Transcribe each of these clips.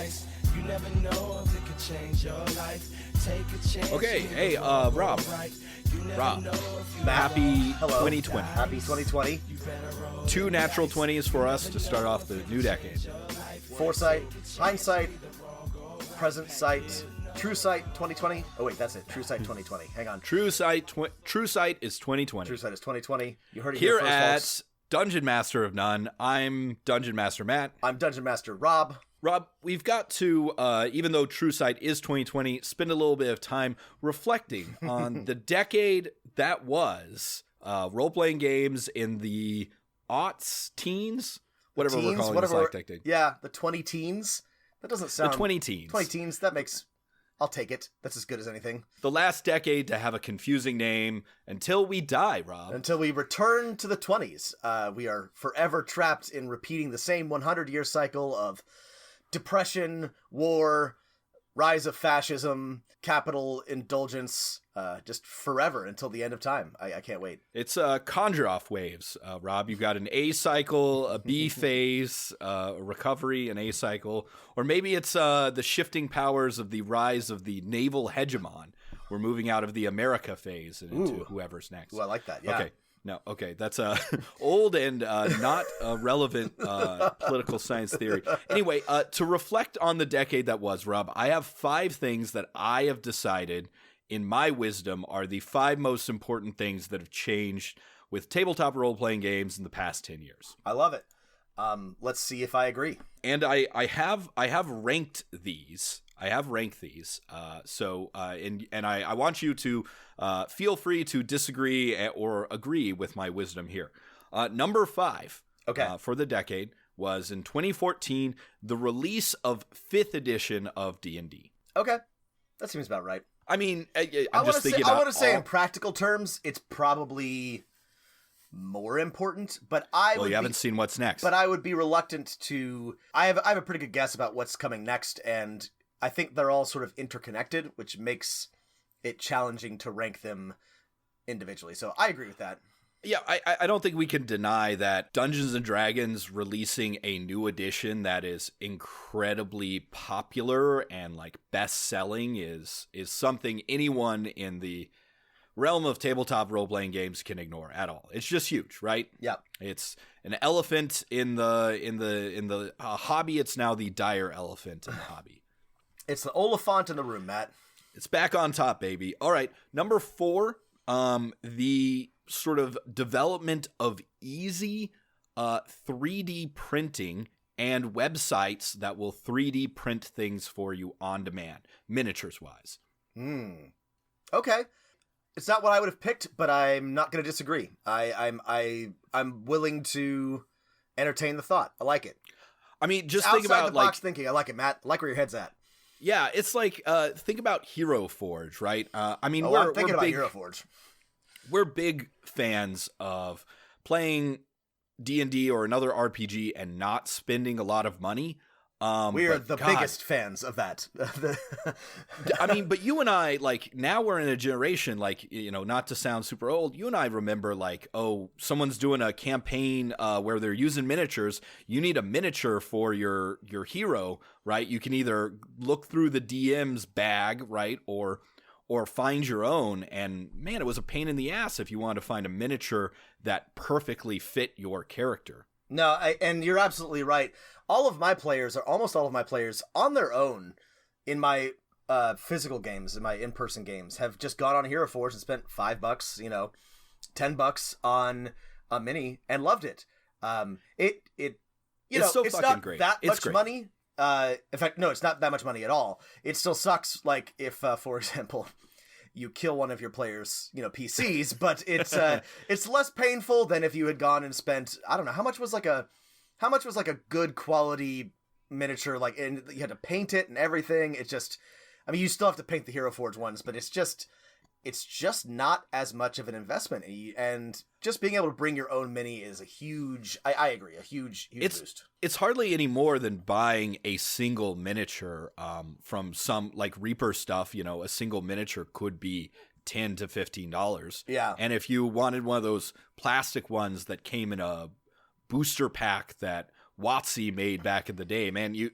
ice. You never know if it could change your life. Take a chance. Okay, hey, Rob, happy 2020. Happy 2020. 2 natural 20s for us to start off the new decade. Foresight, hindsight, present sight, Truesight 2020. Oh wait, that's it. Truesight 2020. Hang on. Truesight is 2020. Truesight is 2020. You heard it here first, at folks. Dungeon Master of None. I'm Dungeon Master Matt. I'm Dungeon Master Rob. Rob, we've got to, even though Truesight is 2020, spend a little bit of time reflecting on the decade that was role-playing games in the aughts, teens, whatever we're calling this decade. Yeah, the 20 teens. That doesn't sound... The 20 teens. 20 teens, that makes... I'll take it. That's as good as anything. The last decade to have a confusing name until we die, Rob. Until we return to the 20s. We are forever trapped in repeating the same 100-year cycle of depression, war, rise of fascism, capital indulgence, just forever until the end of time. I can't wait. It's conjure off waves, Rob. You've got an A cycle, a B phase, a recovery, an A cycle, or maybe it's the shifting powers of the rise of the naval hegemon. We're moving out of the America phase and into whoever's next. Ooh, I like that. Yeah. Okay. No, okay, that's old and not relevant political science theory. Anyway, to reflect on the decade that was, Rob, I have 5 things that I have decided, in my wisdom, are the 5 most important things that have changed with tabletop role-playing games in the past 10 years. I love it. Let's see if I agree. And I have ranked these. I want you to feel free to disagree or agree with my wisdom here. Number 5 for the decade was in 2014, the release of 5th edition of D&D. Okay, that seems about right. I mean, I want to say in practical terms, it's probably more important, but you haven't seen what's next. But I would be reluctant to. I have a pretty good guess about what's coming next, and I think they're all sort of interconnected, which makes it challenging to rank them individually. So I agree with that. Yeah, I don't think we can deny that Dungeons & Dragons releasing a new edition that is incredibly popular and like best-selling is something anyone in the realm of tabletop role-playing games can ignore at all. It's just huge, right? Yeah. It's an elephant in the hobby. It's now the dire elephant in the hobby. It's the Oliphant in the room, Matt. It's back on top, baby. All right, number 4, the sort of development of easy 3D printing and websites that will 3D print things for you on demand, miniatures-wise. Okay. It's not what I would have picked, but I'm not going to disagree. I'm willing to entertain the thought. I like it. I mean, just outside think about the box thinking. I like it, Matt. I like where your head's at. Yeah, it's like think about Hero Forge, right? I mean, I'm thinking about Hero Forge. We're big fans of playing D&D or another RPG and not spending a lot of money. We are the biggest fans of that. I mean, but you and I, like, now we're in a generation, like, not to sound super old, you and I remember, like, someone's doing a campaign where they're using miniatures. You need a miniature for your hero, right? You can either look through the DM's bag, right, or find your own. And, man, it was a pain in the ass if you wanted to find a miniature that perfectly fit your character. No, and you're absolutely right. Almost all of my players, on their own, in my physical games, in my in-person games, have just gone on Hero Forge and spent $5, $10 on a mini and loved it. It's so fucking not great. That it's much great. money. In fact, no, it's not that much money at all. It still sucks. Like if, for example, you kill one of your players, PCs, but it's less painful than if you had gone and spent, I don't know, how much was like a good quality miniature, like, and you had to paint it and everything. It's just, I mean, you still have to paint the Hero Forge ones, but it's just not as much of an investment. And just being able to bring your own mini is a huge, I agree, a huge boost. It's hardly any more than buying a single miniature from some, like, Reaper stuff. A single miniature could be $10 to $15. Yeah. And if you wanted one of those plastic ones that came in a booster pack that WotC made back in the day, man. You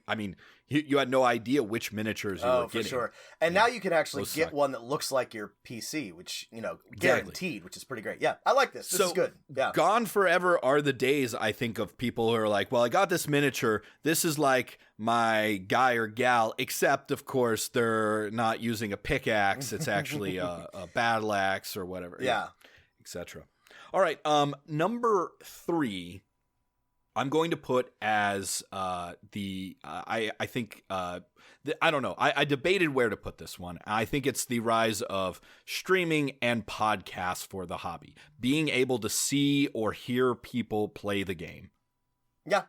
had no idea which miniatures you were getting. Oh, for sure. And now you can actually Those get suck. one that looks like your PC, which, Exactly. guaranteed, which is pretty great. Yeah, I like this. This is good. Yeah. Gone forever are the days, I think, of people who are like, well, I got this miniature. This is like my guy or gal, except, of course, they're not using a pickaxe. It's actually a battle axe or whatever. Yeah. Etc. All right. Number 3, I'm going to put as I don't know. I debated where to put this one. I think it's the rise of streaming and podcasts for the hobby. Being able to see or hear people play the game. Yeah.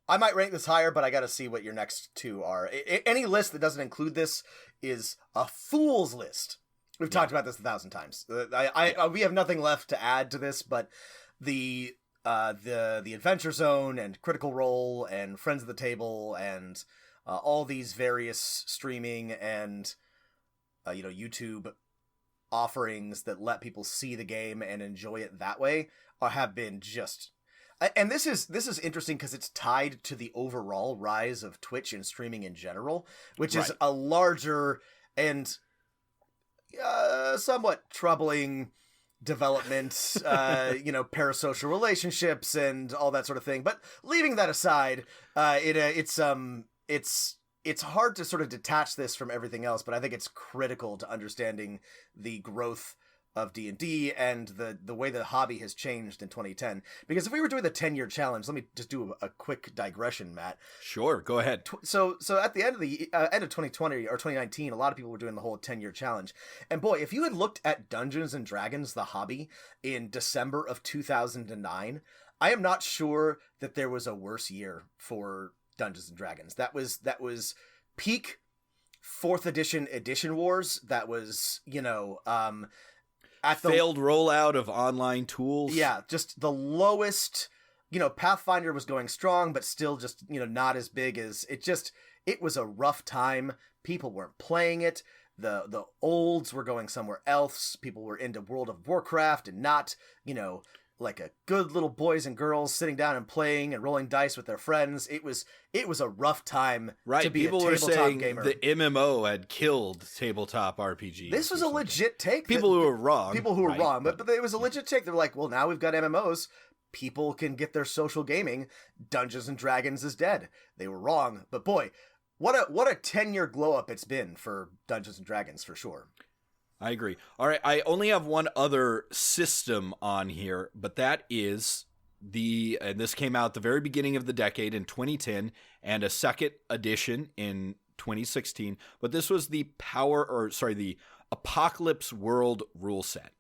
I might rank this higher, but I got to see what your next 2 are. Any list that doesn't include this is a fool's list. We've talked about this 1,000 times. We have nothing left to add to this, but the Adventure Zone and Critical Role and Friends of the Table and all these various streaming and YouTube offerings that let people see the game and enjoy it that way have been just. And this is interesting because it's tied to the overall rise of Twitch and streaming in general, which is a larger and somewhat troubling development, parasocial relationships and all that sort of thing. But leaving that aside, it's hard to sort of detach this from everything else. But I think it's critical to understanding the growth of D&D and the way the hobby has changed in 2010. Because if we were doing the 10-year challenge, let me just do a quick digression, Matt. Sure, go ahead. So at the end of the end of 2020 or 2019, a lot of people were doing the whole 10-year challenge. And boy, if you had looked at Dungeons and Dragons, the hobby, in December of 2009, I am not sure that there was a worse year for Dungeons and Dragons. That was peak 4th edition wars. That was, failed rollout of online tools. Yeah, just the lowest. Pathfinder was going strong, but still just, not as big as it was a rough time. People weren't playing it. The olds were going somewhere else. People were into World of Warcraft and not, like a good little boys and girls sitting down and playing and rolling dice with their friends. It was a rough time to be people a were tabletop saying gamer. the MMO had killed tabletop RPGs. This was a legit take. People who were wrong. People who were wrong, but it was a legit take. They're like, well, now we've got MMOs. People can get their social gaming. Dungeons and Dragons is dead. They were wrong, but boy, what a 10-year glow up it's been for Dungeons and Dragons for sure. I agree. All right, I only have one other system on here, but that is and this came out at the very beginning of the decade in 2010 and a second edition in 2016, but this was the Apocalypse World rule set,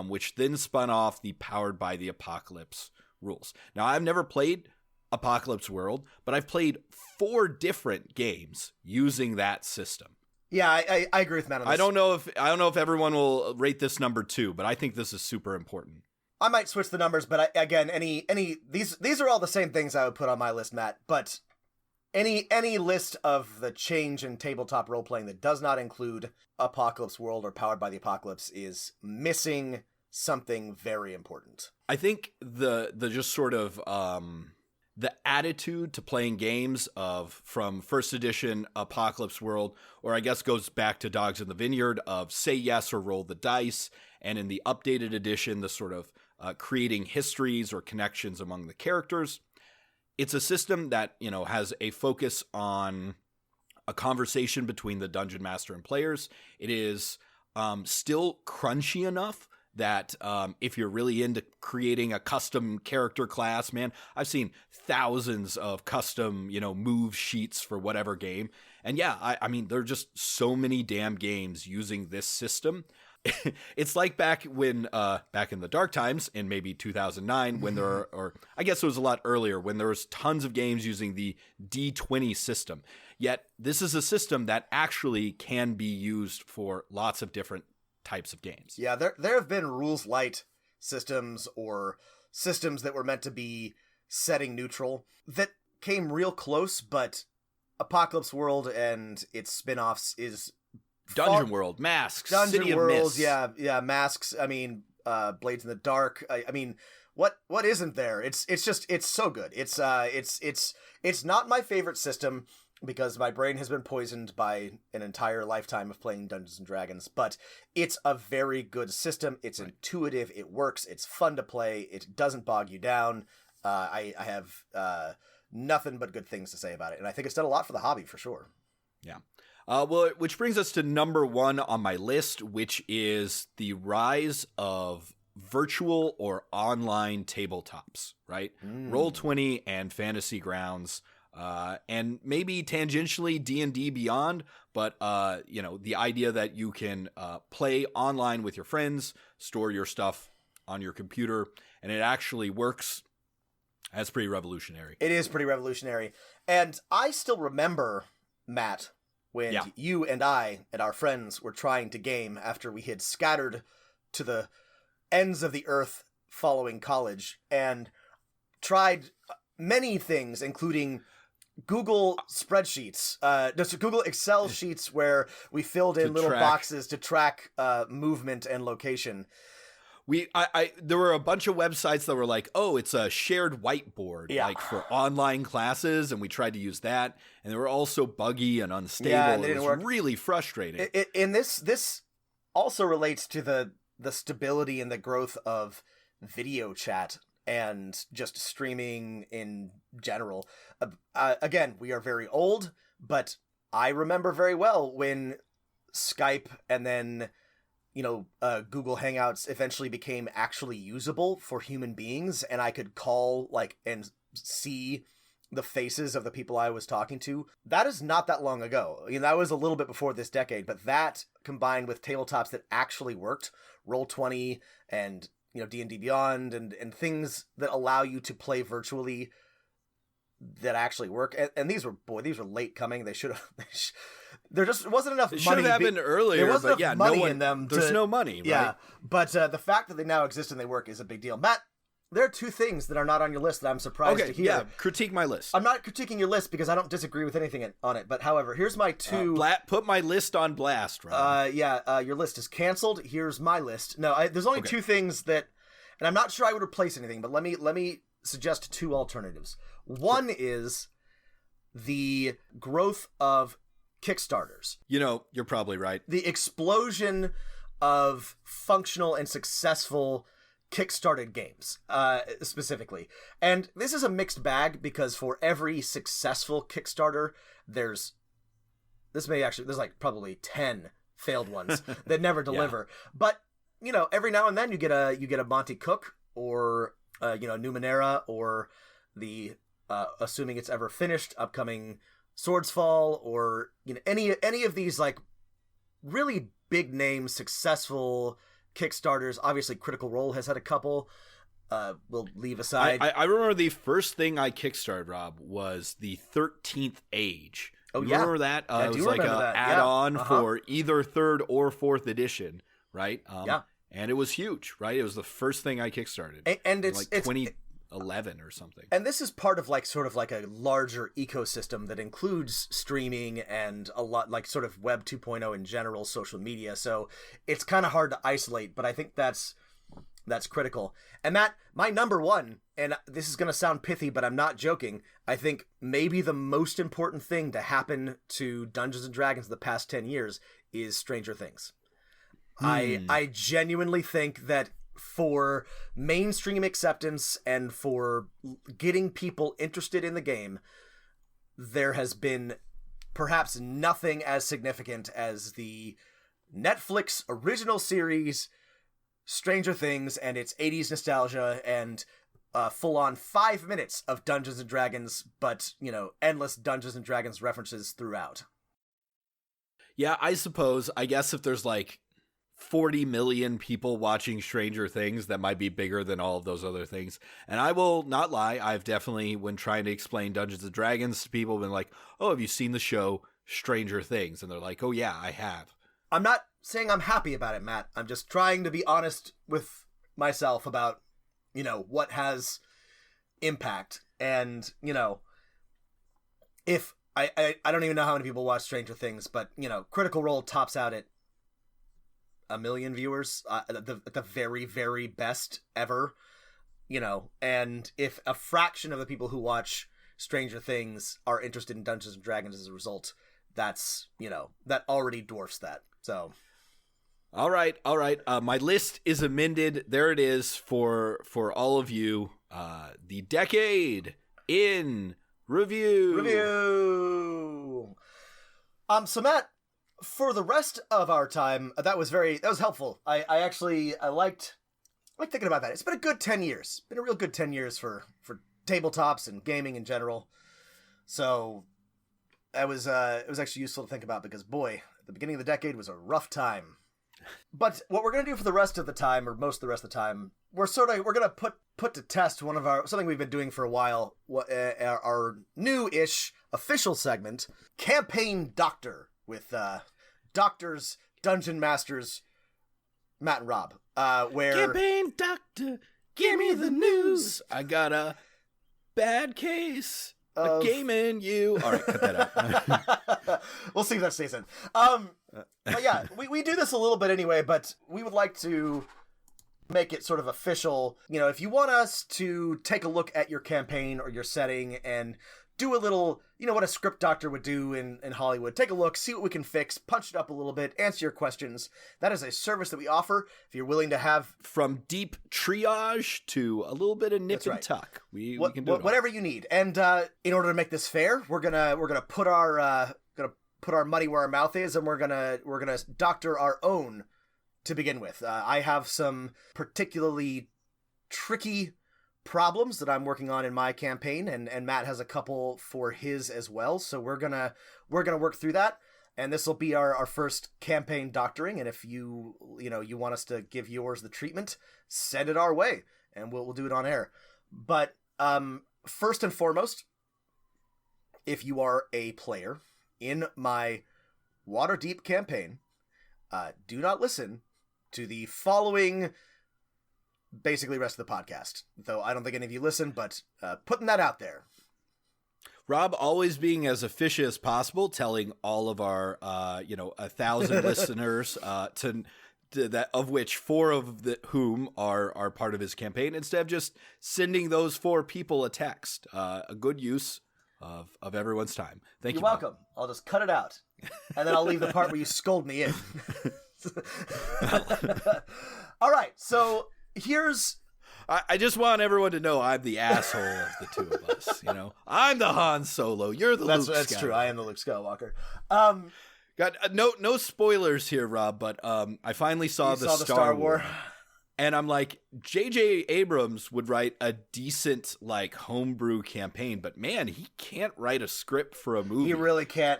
which then spun off the Powered by the Apocalypse rules. Now, I've never played Apocalypse World, but I've played 4 different games using that system. Yeah, I agree with Matt on this. I don't know if everyone will rate this number 2, but I think this is super important. I might switch the numbers, but these are all the same things I would put on my list, Matt. But any list of the change in tabletop role playing that does not include Apocalypse World or Powered by the Apocalypse is missing something very important. I think the just sort of the attitude to playing games from first edition Apocalypse World, or I guess goes back to Dogs in the Vineyard, of say yes or roll the dice, and in the updated edition, the sort of creating histories or connections among the characters. It's a system that, has a focus on a conversation between the dungeon master and players. It is still crunchy enough that if you're really into creating a custom character class, man, I've seen thousands of custom, move sheets for whatever game. And yeah, I mean, there are just so many damn games using this system. It's like back in the dark times in maybe 2009 when or I guess it was a lot earlier when there was tons of games using the D20 system. Yet this is a system that actually can be used for lots of different types of games. Yeah, there have been rules light systems or systems that were meant to be setting neutral that came real close, but Apocalypse World and its spin-offs is Dungeon World, Masks, Dungeon City World, of Mist. yeah, Masks. I mean, Blades in the Dark. I mean, what isn't there? It's just it's so good. It's not my favorite system because my brain has been poisoned by an entire lifetime of playing Dungeons and Dragons, but it's a very good system. It's intuitive, it works, it's fun to play, it doesn't bog you down. I have nothing but good things to say about it, and I think it's done a lot for the hobby for sure. Yeah. Well, which brings us to number 1 on my list, which is the rise of virtual or online tabletops, right? Roll20 and Fantasy Grounds, and maybe tangentially D&D Beyond, but the idea that you can play online with your friends, store your stuff on your computer, and it actually works. That's pretty revolutionary. It is pretty revolutionary. And I still remember, Matt, when you and I and our friends were trying to game after we had scattered to the ends of the earth following college and tried many things, including Google spreadsheets, Google Excel sheets where we filled in little boxes to track movement and location. There were a bunch of websites that were like, oh, it's a shared whiteboard, like for online classes, and we tried to use that, and they were also buggy and unstable. Yeah, and it was really frustrating. And this also relates to the stability and the growth of video chat and just streaming in general. Again, we are very old, but I remember very well when Skype and then Google Hangouts eventually became actually usable for human beings, and I could call and see the faces of the people I was talking to. That is not that long ago. That was a little bit before this decade, but that combined with tabletops that actually worked, Roll20 and D&D Beyond and things that allow you to play virtually that actually work. And these were late coming. They should have. There just wasn't enough money. It should have happened earlier. There wasn't enough money in them. There's no money. Right? Yeah, but the fact that they now exist and they work is a big deal. Matt, there are 2 things that are not on your list that I'm surprised to hear. Yeah, critique my list. I'm not critiquing your list because I don't disagree with anything on it. But however, here's my 2. Put my list on blast, Rob. Your list is canceled. Here's my list. No, there's only 2 things that, and I'm not sure I would replace anything. But let me suggest 2 alternatives. One is the growth of Kickstarters. You're probably right. The explosion of functional and successful Kickstarted games, specifically. And this is a mixed bag because for every successful Kickstarter, there's probably 10 failed ones that never deliver. Yeah. But, every now and then you get a Monty Cook or, Numenera or the, assuming it's ever finished, upcoming Swordsfall or any of these really big name successful Kickstarters. Obviously Critical Role has had a couple. We'll leave aside. I remember the first thing I kickstarted, Rob, was the 13th Age. Oh, you remember that? It was like an add-on for either 3rd or 4th edition, right? And it was huge, right? It was the first thing I kickstarted. And it's 2011 or something. And this is part of sort of a larger ecosystem that includes streaming and a lot sort of Web 2.0 in general, social media. So it's kind of hard to isolate, but I think that's critical. And Matt, my number 1, and this is going to sound pithy, but I'm not joking. I think maybe the most important thing to happen to Dungeons and Dragons in the past 10 years is Stranger Things. I genuinely think that for mainstream acceptance and for getting people interested in the game, there has been perhaps nothing as significant as the Netflix original series Stranger Things and its 80s nostalgia and full-on 5 minutes of Dungeons & Dragons, but, endless Dungeons & Dragons references throughout. Yeah, I guess if there's 40 million people watching Stranger Things, that might be bigger than all of those other things. And I will not lie, I've definitely, when trying to explain Dungeons and Dragons to people, been like, oh, have you seen the show Stranger Things? And they're like, oh yeah, I have. I'm not saying I'm happy about it, Matt. I'm just trying to be honest with myself about, what has impact. And, if I don't even know how many people watch Stranger Things, but, Critical Role tops out at 1 million viewers at the very, very best ever. you know, and if a fraction of the people who watch Stranger Things are interested in Dungeons and Dragons as a result, that's, you know, that already dwarfs that. So, all right. My list is amended. There it is for all of you. The Decade in Review. So Matt, for the rest of our time, that was helpful. I liked thinking about that. It's been a good 10 years. Been a real good 10 years for tabletops and gaming in general. So it was actually useful to think about because, boy, the beginning of the decade was a rough time. But what we're going to do for the rest of the time, or most of the rest of the time, we're going to put to test something we've been doing for a while, our new-ish official segment, Campaign Doctor, with doctors, dungeon masters, Matt and Rob. Where Campaign Doctor, give me the news. I got a bad case. A game in you. All right, cut that out. We'll see if that stays in. But yeah, we do this a little bit anyway, but we would like to make it sort of official. You know, if you want us to take a look at your campaign or your setting and do a little, you know, what a script doctor would do in Hollywood. Take a look, see what we can fix, punch it up a little bit, answer your questions. That is a service that we offer. If you're willing to have... From deep triage to a little bit of nip and tuck. We can do it whatever you need. And in order to make this fair, we're gonna put our money where our mouth is, and we're gonna doctor our own to begin with. I have some particularly tricky problems that I'm working on in my campaign, and Matt has a couple for his as well. So we're gonna work through that, and this will be our first campaign doctoring. And if you want us to give yours the treatment, send it our way, and we'll do it on air. But first and foremost, if you are a player in my Waterdeep campaign, do not listen to the following. Basically rest of the podcast, though I don't think any of you listen, but putting that out there. Rob always being as efficient as possible, telling all of our 1,000 listeners to that, of which 4 of whom are part of his campaign, instead of just sending those 4 people a text. A good use of everyone's time. Thank you. You're welcome. I'll just cut it out, and then I'll leave the part where you scold me in. All right, so. I just want everyone to know I'm the asshole of the two of us. You know, I'm the Han Solo. You're the Luke Skywalker. That's true. I am the Luke Skywalker. Got no spoilers here, Rob. But I finally saw the Star Wars, and I'm like, J.J. Abrams would write a decent like homebrew campaign, but man, he can't write a script for a movie. He really can't.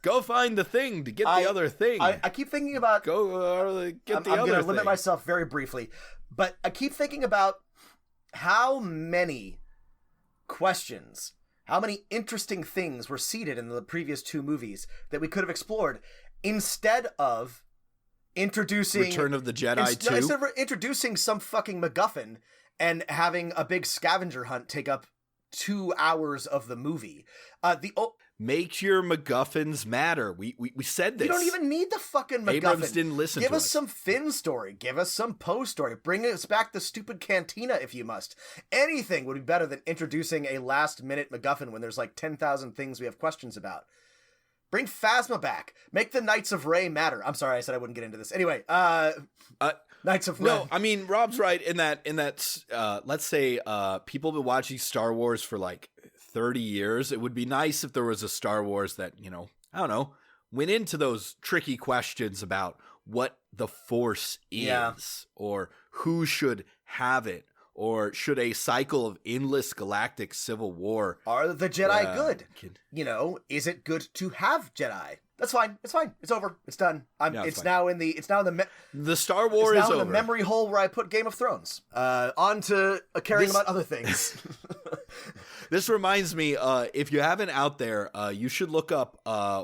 Go find the thing to get the other thing. I keep thinking about... get the other thing. I'm going to limit myself very briefly. But I keep thinking about how many questions, how many interesting things were seeded in the previous 2 movies that we could have explored instead of introducing... Return of the Jedi 2? Instead of introducing some fucking MacGuffin and having a big scavenger hunt take up 2 hours of the movie. Make your MacGuffins matter. We said this. You don't even need the fucking MacGuffin. Abrams didn't listen to us. Give us some Finn story. Give us some Poe story. Bring us back the stupid cantina if you must. Anything would be better than introducing a last-minute MacGuffin when there's like 10,000 things we have questions about. Bring Phasma back. Make the Knights of Rey matter. I'm sorry, I said I wouldn't get into this. Anyway, Knights of Rey. No, I mean, Rob's right in that let's say people have been watching Star Wars for like 30 years. It would be nice if there was a Star Wars that, you know, I don't know, went into those tricky questions about what the Force is, or who should have it, or should a cycle of endless galactic civil war... Are the Jedi good? You know, is it good to have Jedi? That's fine. It's fine. It's over. It's done. It's now in the the Star Wars is over. The memory hole where I put Game of Thrones. On to caring about other things. This reminds me, if you haven't out there, you should look up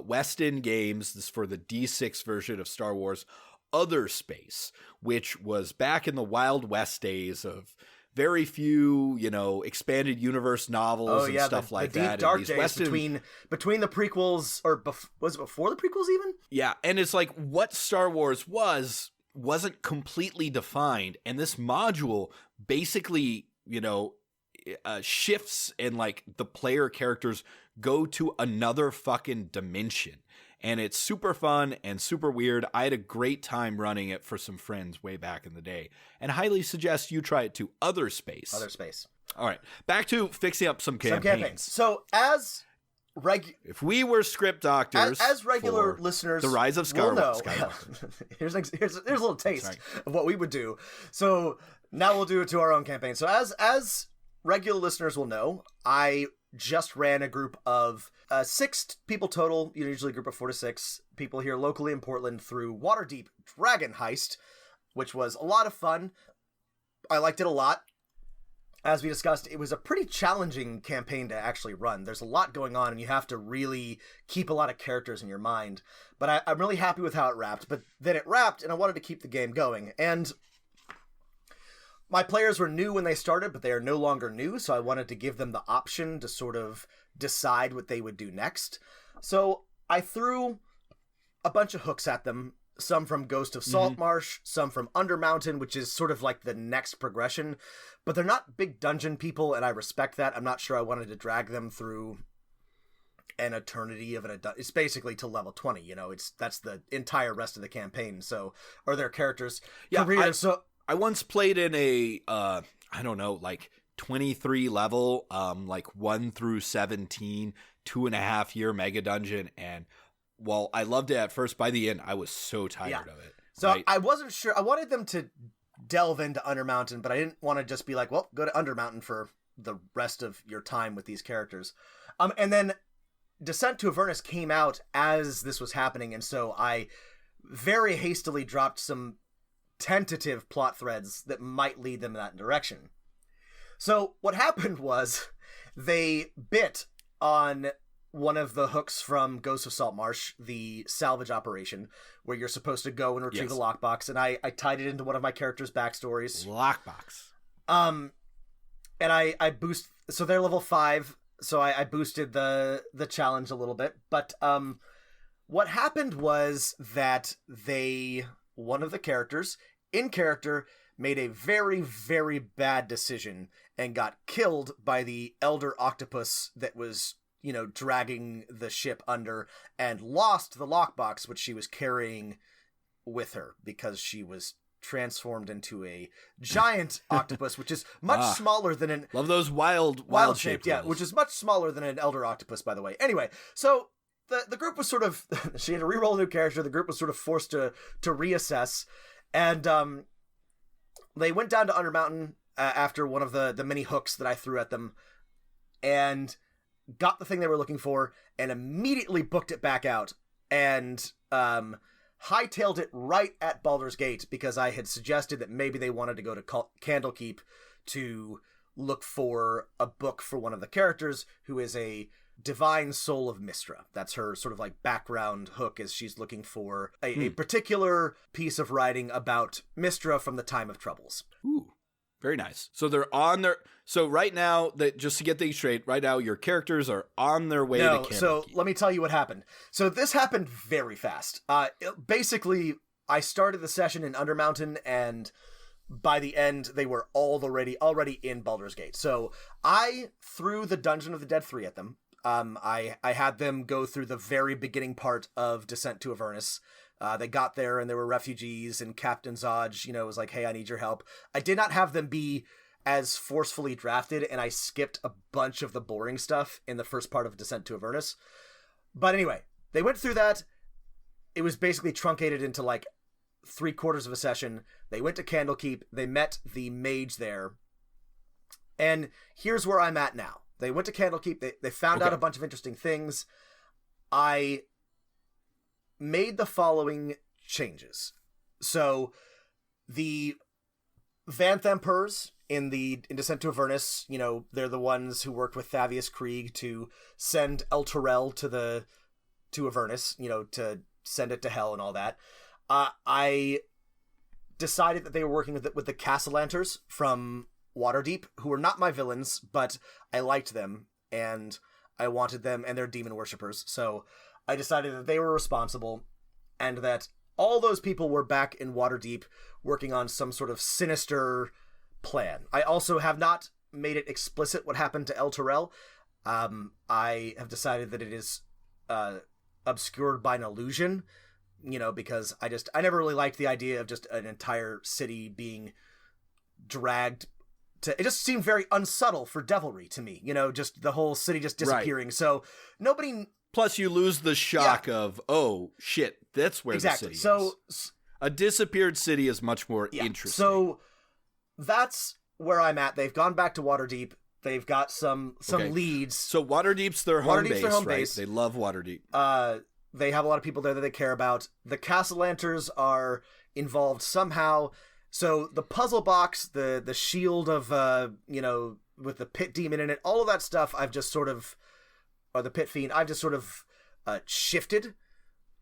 Weston Games. This is for the D6 version of Star Wars, Other Space, which was back in the Wild West days of very few, you know, expanded universe novels and stuff like the that. Deep dark days between the prequels, or was it before the prequels even? Yeah, and it's like what Star Wars wasn't completely defined, and this module basically, shifts and like the player characters go to another fucking dimension. And it's super fun and super weird. I had a great time running it for some friends way back in the day, and highly suggest you try it to Other Space. Other Space. All right, back to fixing up some campaigns. So as if we were script doctors, as regular listeners, the Rise of Skywalker. Here's a little taste of what we would do. So now we'll do it to our own campaign. So as regular listeners will know, I just ran a group of 6 people total, usually a group of 4 to 6 people here locally in Portland, through Waterdeep Dragon Heist, which was a lot of fun. I liked it a lot. As we discussed, it was a pretty challenging campaign to actually run. There's a lot going on, and you have to really keep a lot of characters in your mind. But I'm really happy with how it wrapped. But then it wrapped, and I wanted to keep the game going. And my players were new when they started, but they are no longer new, so I wanted to give them the option to sort of decide what they would do next. So I threw a bunch of hooks at them, some from Ghost of Saltmarsh, some from Undermountain, which is sort of like the next progression, but they're not big dungeon people, and I respect that. I'm not sure I wanted to drag them through an eternity of it's basically to level 20, that's the entire rest of the campaign, so, or their characters' careers. I once played in a, 23 level, 1 through 17, 2.5 year mega dungeon. And while I loved it at first, by the end, I was so tired of it. So right? I wasn't sure. I wanted them to delve into Undermountain, but I didn't want to just be like, well, go to Undermountain for the rest of your time with these characters. And then Descent to Avernus came out as this was happening. And so I very hastily dropped some tentative plot threads that might lead them in that direction. So what happened was they bit on one of the hooks from Ghost of Saltmarsh, the salvage operation, where you're supposed to go and retrieve a lockbox, and I tied it into one of my characters' backstories. Lockbox. And I boost, so they're level 5, so I boosted the challenge a little bit, but what happened was that one of the characters, in character, made a very, very bad decision and got killed by the elder octopus that was, dragging the ship under, and lost the lockbox, which she was carrying with her because she was transformed into a giant octopus, which is much smaller than an... Love those wild shaped, yeah, which is much smaller than an elder octopus, by the way. Anyway, so the group was sort of... she had to reroll a new character. The group was sort of forced to reassess, and they went down to Undermountain after one of the many hooks that I threw at them, and got the thing they were looking for, and immediately booked it back out, and hightailed it right at Baldur's Gate, because I had suggested that maybe they wanted to go to Candlekeep to look for a book for one of the characters, who is a divine soul of Mystra. That's her sort of like background hook, as she's looking for a particular piece of writing about Mystra from the Time of Troubles. Ooh, very nice. So they're on their... So right now, just to get things straight, right now your characters are on their way to Candlekeep. So let me tell you what happened. So this happened very fast. Basically, I started the session in Undermountain, and by the end, they were already in Baldur's Gate. So I threw the Dungeon of the Dead 3 at them. I had them go through the very beginning part of Descent to Avernus. They got there, and there were refugees, and Captain Zodge, was like, hey, I need your help. I did not have them be as forcefully drafted, and I skipped a bunch of the boring stuff in the first part of Descent to Avernus. But anyway, they went through that. It was basically truncated into like 3/4 of a session. They went to Candlekeep. They met the mage there. And here's where I'm at now. They went to Candlekeep. They found out a bunch of interesting things. I made the following changes. So the Vanthempers in Descent to Avernus, they're the ones who worked with Thavius Krieg to send El Terrell to Avernus, to send it to hell and all that. I decided that they were working with the Castellanters from Waterdeep, who were not my villains, but I liked them, and I wanted them, and they're demon worshippers. So I decided that they were responsible, and that all those people were back in Waterdeep working on some sort of sinister plan. I also have not made it explicit what happened to El Terrell. I have decided that it is obscured by an illusion, because I never really liked the idea of just an entire city being dragged to. It just seemed very unsubtle for devilry to me, just the whole city just disappearing. Right. So nobody. Plus, you lose the shock of, oh shit, that's where the city is. A disappeared city is much more interesting. So that's where I'm at. They've gone back to Waterdeep. They've got some leads. So Waterdeep's their home base, right? They love Waterdeep. They have a lot of people there that they care about. The Castellanters are involved somehow. So the puzzle box, the shield of, with the pit demon in it, all of that stuff I've just sort of, or the pit fiend, I've just sort of shifted.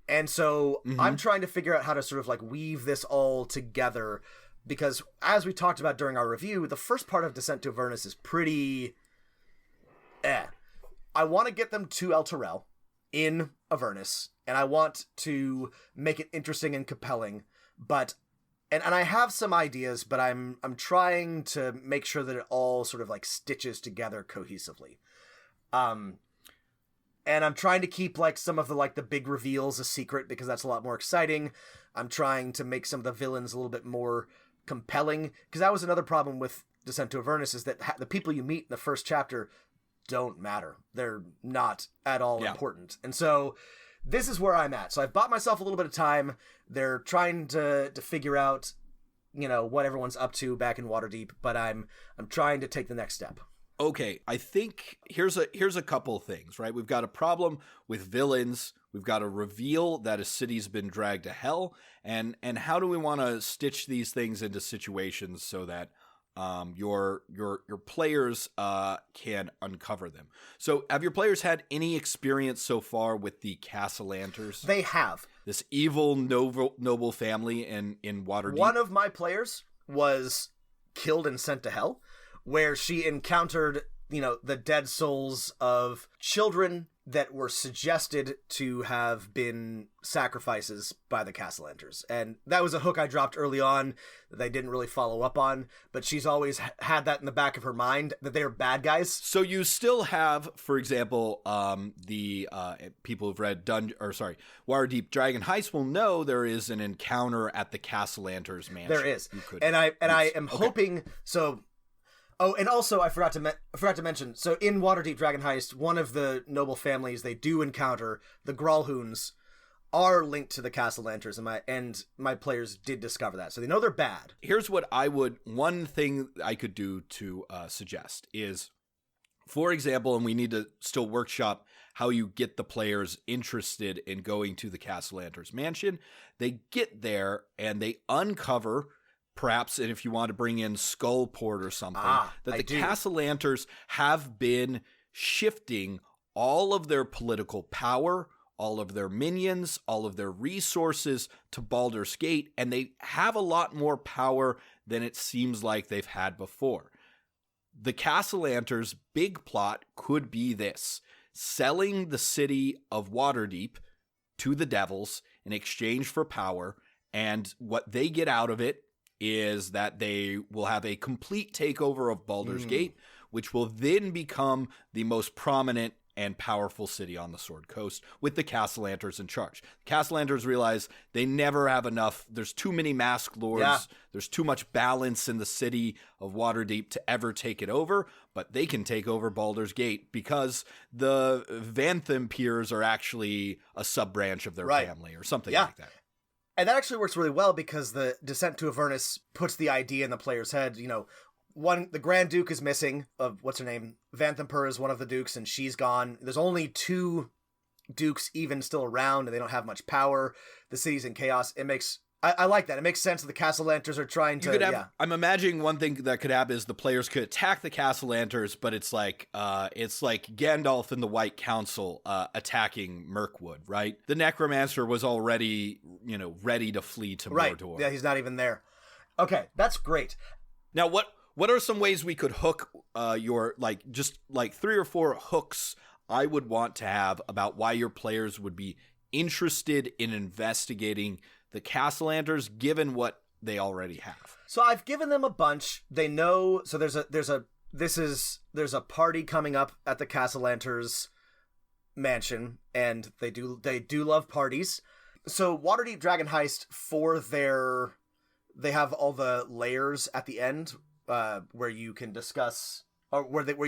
And so I'm trying to figure out how to sort of like weave this all together, because as we talked about during our review, the first part of Descent to Avernus is pretty I want to get them to El Terrell in Avernus, and I want to make it interesting and compelling, but and I have some ideas, but I'm trying to make sure that it all sort of like stitches together cohesively. And I'm trying to keep like some of the big reveals a secret, because that's a lot more exciting. I'm trying to make some of the villains a little bit more compelling, because that was another problem with Descent to Avernus, is that the people you meet in the first chapter don't matter. They're not at all important. And so this is where I'm at. So I've bought myself a little bit of time. They're trying to figure out, what everyone's up to back in Waterdeep, but I'm trying to take the next step. Okay, I think here's a couple things, right? We've got a problem with villains. We've got a reveal that a city's been dragged to hell, and how do we want to stitch these things into situations so that your players can uncover them? So, have your players had any experience so far with the Castellanters? They have. This evil noble family in Waterdeep. One of my players was killed and sent to hell, where she encountered, the dead souls of children that were suggested to have been sacrifices by the Castellanters. And that was a hook I dropped early on that I didn't really follow up on, but she's always had that in the back of her mind, that they're bad guys. So you still have, for example, the people who've read Waterdeep Dragon Heist will know there is an encounter at the Castellanters mansion. There is. And I am hoping so. Oh, and also I forgot to mention. So in Waterdeep Dragon Heist, one of the noble families they do encounter, the Gralhoons, are linked to the Castellanters, and my players did discover that, so they know they're bad. Here's what one thing I could do to suggest is, for example, and we need to still workshop how you get the players interested in going to the Castellanters mansion. They get there and they uncover, perhaps, and if you want to bring in Skullport or something, that the Castellanters have been shifting all of their political power, all of their minions, all of their resources to Baldur's Gate, and they have a lot more power than it seems like they've had before. The Castellanters' big plot could be this: selling the city of Waterdeep to the devils in exchange for power, and what they get out of it is that they will have a complete takeover of Baldur's Gate, which will then become the most prominent and powerful city on the Sword Coast, with the Castellanters in charge. The Castellanters realize they never have enough. There's too many Masked Lords. Yeah. There's too much balance in the city of Waterdeep to ever take it over, but they can take over Baldur's Gate because the Vantham peers are actually a sub-branch of their family or something like that. And that actually works really well because the Descent to Avernus puts the idea in the player's head. The Grand Duke is missing. What's her name? Vanthampur is one of the dukes, and she's gone. There's only 2 dukes even still around, and they don't have much power. The city's in chaos. I like that. It makes sense that the Castellanters are trying to. I'm imagining one thing that could happen is the players could attack the Castellanters, but it's like Gandalf and the White Council attacking Mirkwood, right? The Necromancer was already, ready to flee to Mordor. Yeah, he's not even there. Okay, that's great. Now, what are some ways we could hook your, just 3 or 4 hooks I would want to have about why your players would be interested in investigating the Castellanters, given what they already have. So I've given them a bunch. They know. So there's a party coming up at the Castellanter's mansion, and they do love parties. So Waterdeep Dragon Heist, they have all the layers at the end where you can discuss, or there's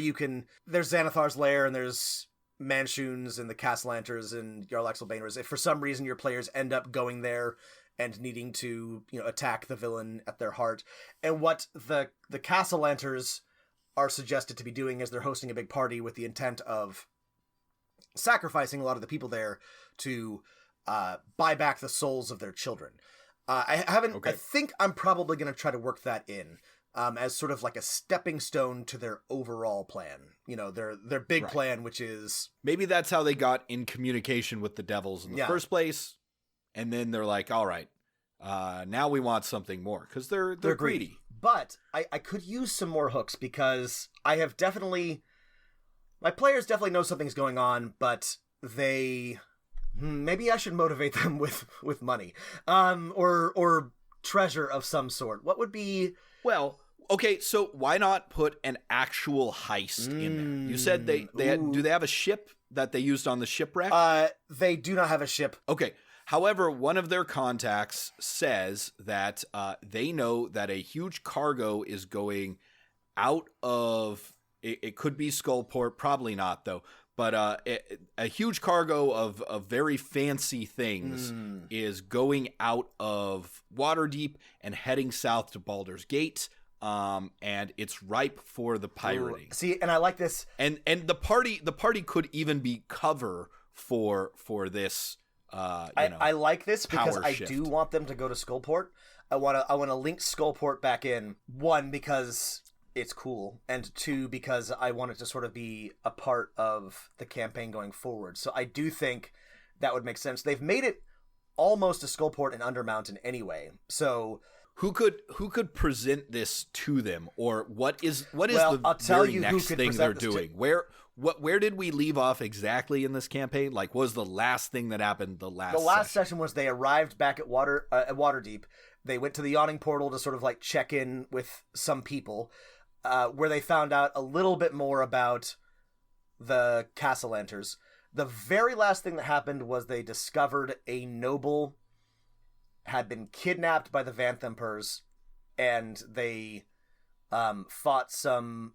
Xanathar's lair, and there's Manshoon's and the Castellanters and Jarlaxle Bainra's. If for some reason your players end up going there and needing to, attack the villain at their heart. And what the Castellanters are suggested to be doing is they're hosting a big party with the intent of sacrificing a lot of the people there to buy back the souls of their children. I think I'm probably going to try to work that in as sort of like a stepping stone to their overall plan. Their big plan, which is... Maybe that's how they got in communication with the devils in the first place. And then they're like, all right, now we want something more, because they're greedy. But I could use some more hooks, because my players definitely know something's going on, but maybe I should motivate them with money, or treasure of some sort. What would be... Well, okay, so why not put an actual heist in there? You said do they have a ship that they used on the shipwreck? They do not have a ship. Okay. However, one of their contacts says that they know that a huge cargo is going out of... It could be Skullport, probably not, though. But a huge cargo of very fancy things is going out of Waterdeep and heading south to Baldur's Gate. And it's ripe for the pirating. Ooh, see, and I like this. And the party could even be cover for this... I like this because I shift. do want them to go to Skullport. I want to link Skullport back in. One, because it's cool, and two, because I want it to sort of be a part of the campaign going forward. So I do think that would make sense. They've made it almost a Skullport and Undermountain anyway. So who could present this to them, or what is I'll the tell very you next who could thing they're present this doing? Where did we leave off exactly in this campaign? Like, what was the last thing that happened the last session was they arrived back at Waterdeep. They went to the yawning portal to sort of like check in with some people, where they found out a little bit more about the Castellanters. The very last thing that happened was they discovered a noble had been kidnapped by the Vanthempers, and they fought some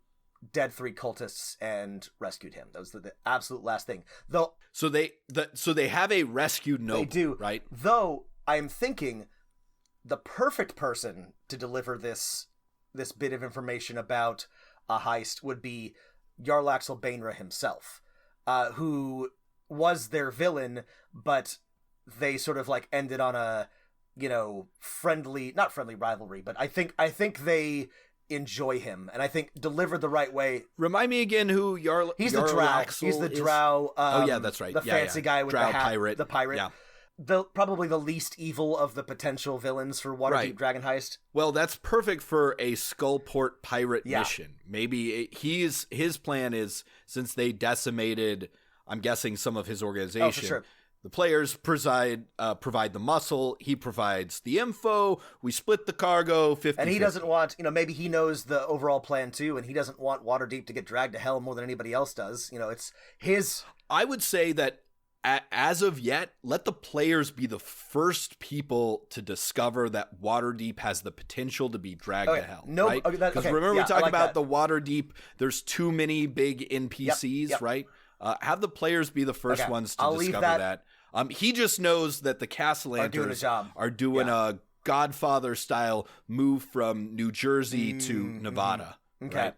dead 3 cultists and rescued him. That was the absolute last thing. Though, so they have a rescued noble. They do, right? Though I'm thinking the perfect person to deliver this bit of information about a heist would be Jarlaxle Bainra himself, who was their villain, but they sort of like ended on a not friendly rivalry, but I think they enjoy him, and I think delivered the right way. Remind me again who He's the drow. He's the drow. Oh yeah, that's right. The fancy guy with drow the hat, pirate. The pirate. Yeah. Probably the least evil of the potential villains for Waterdeep Dragon Heist. Well, that's perfect for a Skullport pirate mission. Maybe his plan is, since they decimated, I'm guessing, some of his organization. Oh, for sure. The players provide the muscle. He provides the info. We split the cargo 50-50. And he doesn't want, maybe he knows the overall plan too, and he doesn't want Waterdeep to get dragged to hell more than anybody else does. It's his... I would say that as of yet, let the players be the first people to discover that Waterdeep has the potential to be dragged to hell. No, right? Because remember we talked about the Waterdeep, there's too many big NPCs, right? Have the players be the first ones to discover that. He just knows that the Castellanters are doing a Godfather-style move from New Jersey to Nevada. Okay. Right?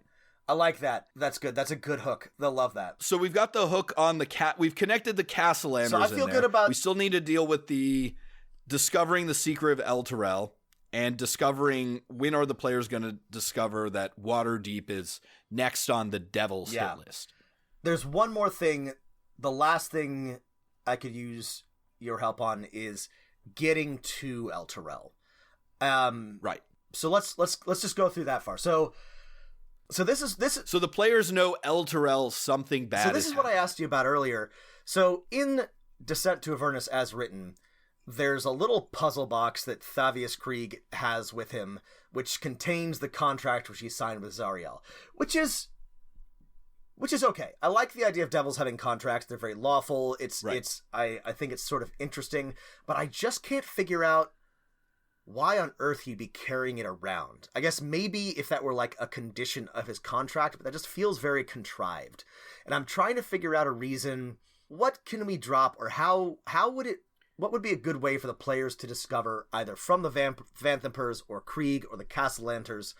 I like that. That's good. That's a good hook. They'll love that. So we've got the hook on the cat. We've connected the Castellanters. So I feel good about. We still need to deal with the discovering the secret of Elturel and discovering when are the players going to discover that Waterdeep is next on the Devil's hit list. There's one more thing. The last thing I could use your help on is getting to Elturel. Right. So let's just go through that far. So this is so the players know Elturel something bad. So this is what I asked you about earlier. So in Descent to Avernus as written, there's a little puzzle box that Thavius Krieg has with him, which contains the contract which he signed with Zariel, which is okay. I like the idea of devils having contracts. They're very lawful. I think it's sort of interesting, but I just can't figure out why on earth he'd be carrying it around. I guess maybe if that were like a condition of his contract, but that just feels very contrived. And I'm trying to figure out a reason. What can we drop, or what would be a good way for the players to discover, either from the Vanthampurs or Krieg or the Castellanters,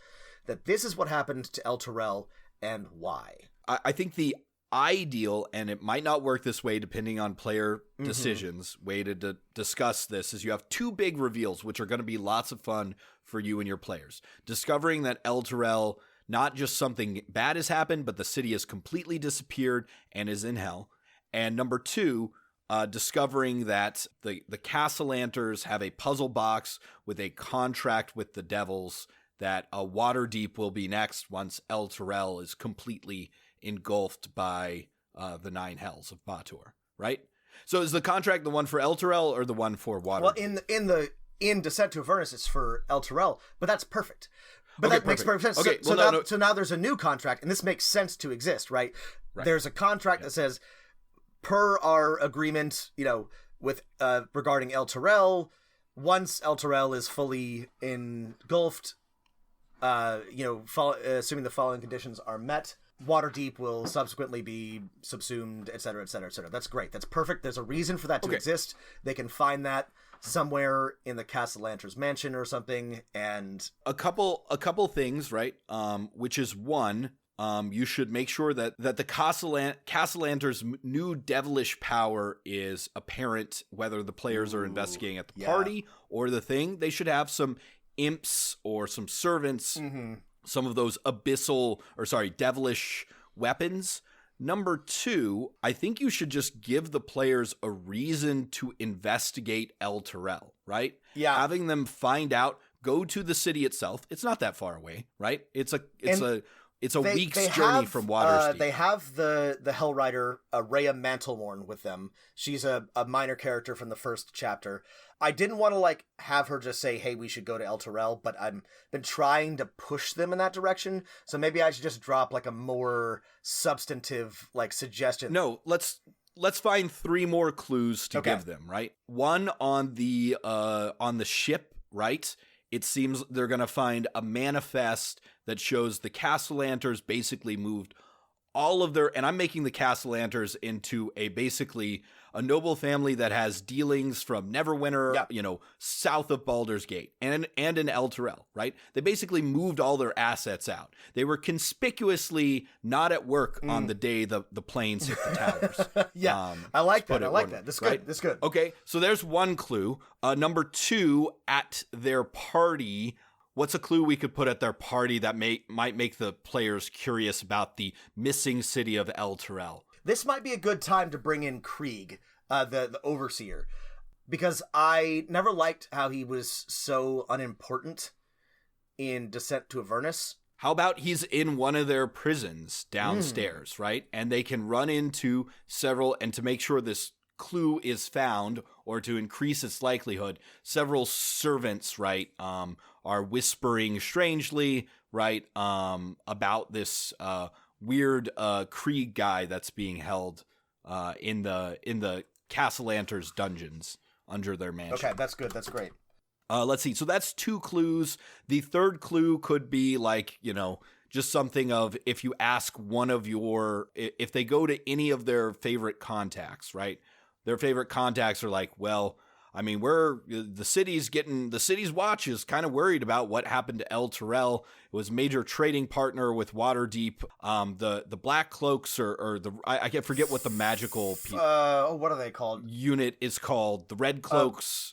that this is what happened to El Terrell and why? I think the ideal, and it might not work this way depending on player decisions, way to discuss this is you have two big reveals, which are going to be lots of fun for you and your players. Discovering that El Terrell, not just something bad has happened, but the city has completely disappeared and is in hell. And number two, discovering that the Castellanters have a puzzle box with a contract with the devils that Waterdeep will be next once El Terrell is completely engulfed by the nine hells of Batur, right? So is the contract the one for El Terrell or the one for Waterdeep? Well, in Descent to Avernus, it's for El Terrell, but that's perfect. But that makes perfect sense. Okay, so now there's a new contract, and this makes sense to exist, right? There's a contract that says, per our agreement, with regarding El Terrell, once El Terrell is fully engulfed, assuming the following conditions are met, Waterdeep will subsequently be subsumed, etc., etc., etc. That's great. That's perfect. There's a reason for that to exist. They can find that somewhere in the Castellanter's mansion or something. And a couple things, right? Which is one, you should make sure that the Castellanter's new devilish power is apparent, whether the players are investigating at the party or the thing. They should have some imps or some servants. Some of those devilish weapons. Number two, I think you should just give the players a reason to investigate El Terrell, right? Yeah. Having them find out, go to the city itself. It's not that far away, right? It's a week's journey from Waterdeep. They have the Hell Rider, Rhea Mantlemorn, with them. She's a minor character from the first chapter. I didn't want to have her just say, hey, we should go to El Terrell, but I've been trying to push them in that direction. So maybe I should just drop a more substantive suggestion. No, let's find three more clues to give them, right? One on the ship, right? It seems they're going to find a manifest that shows the Castellanters basically moved all of their, and I'm making the Castellanters into basically a noble family that has dealings from Neverwinter, south of Baldur's Gate and in El Terrell, right? They basically moved all their assets out. They were conspicuously not at work on the day the planes hit the towers. I like that. I like that. This good. This good. Okay, so there's one clue. Number two, at their party. What's a clue we could put at their party that might make the players curious about the missing city of El Terrell? This might be a good time to bring in Krieg, the Overseer, because I never liked how he was so unimportant in Descent to Avernus. How about he's in one of their prisons downstairs, right? And they can run into several, and to make sure this clue is found, or to increase its likelihood, several servants, right, are whispering strangely, right, about this weird Krieg guy that's being held in the Castellanter's dungeons under their mansion. Okay, that's good. That's great. Let's see. So that's two clues. The third clue could be just something of, if you ask one of if they go to any of their favorite contacts, right? Their favorite contacts are the city's watch is kind of worried about what happened to El Terrell. It was a major trading partner with Waterdeep. The Black Cloaks I can't forget what the magical what are they called? Unit is called. The Red Cloaks,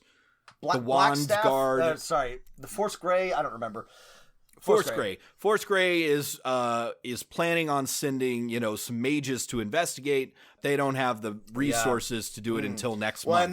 the Wand Guard. The Force Grey. I don't remember. Force Grey. Force Grey is planning on sending, some mages to investigate. They don't have the resources to do it until next month. Well, and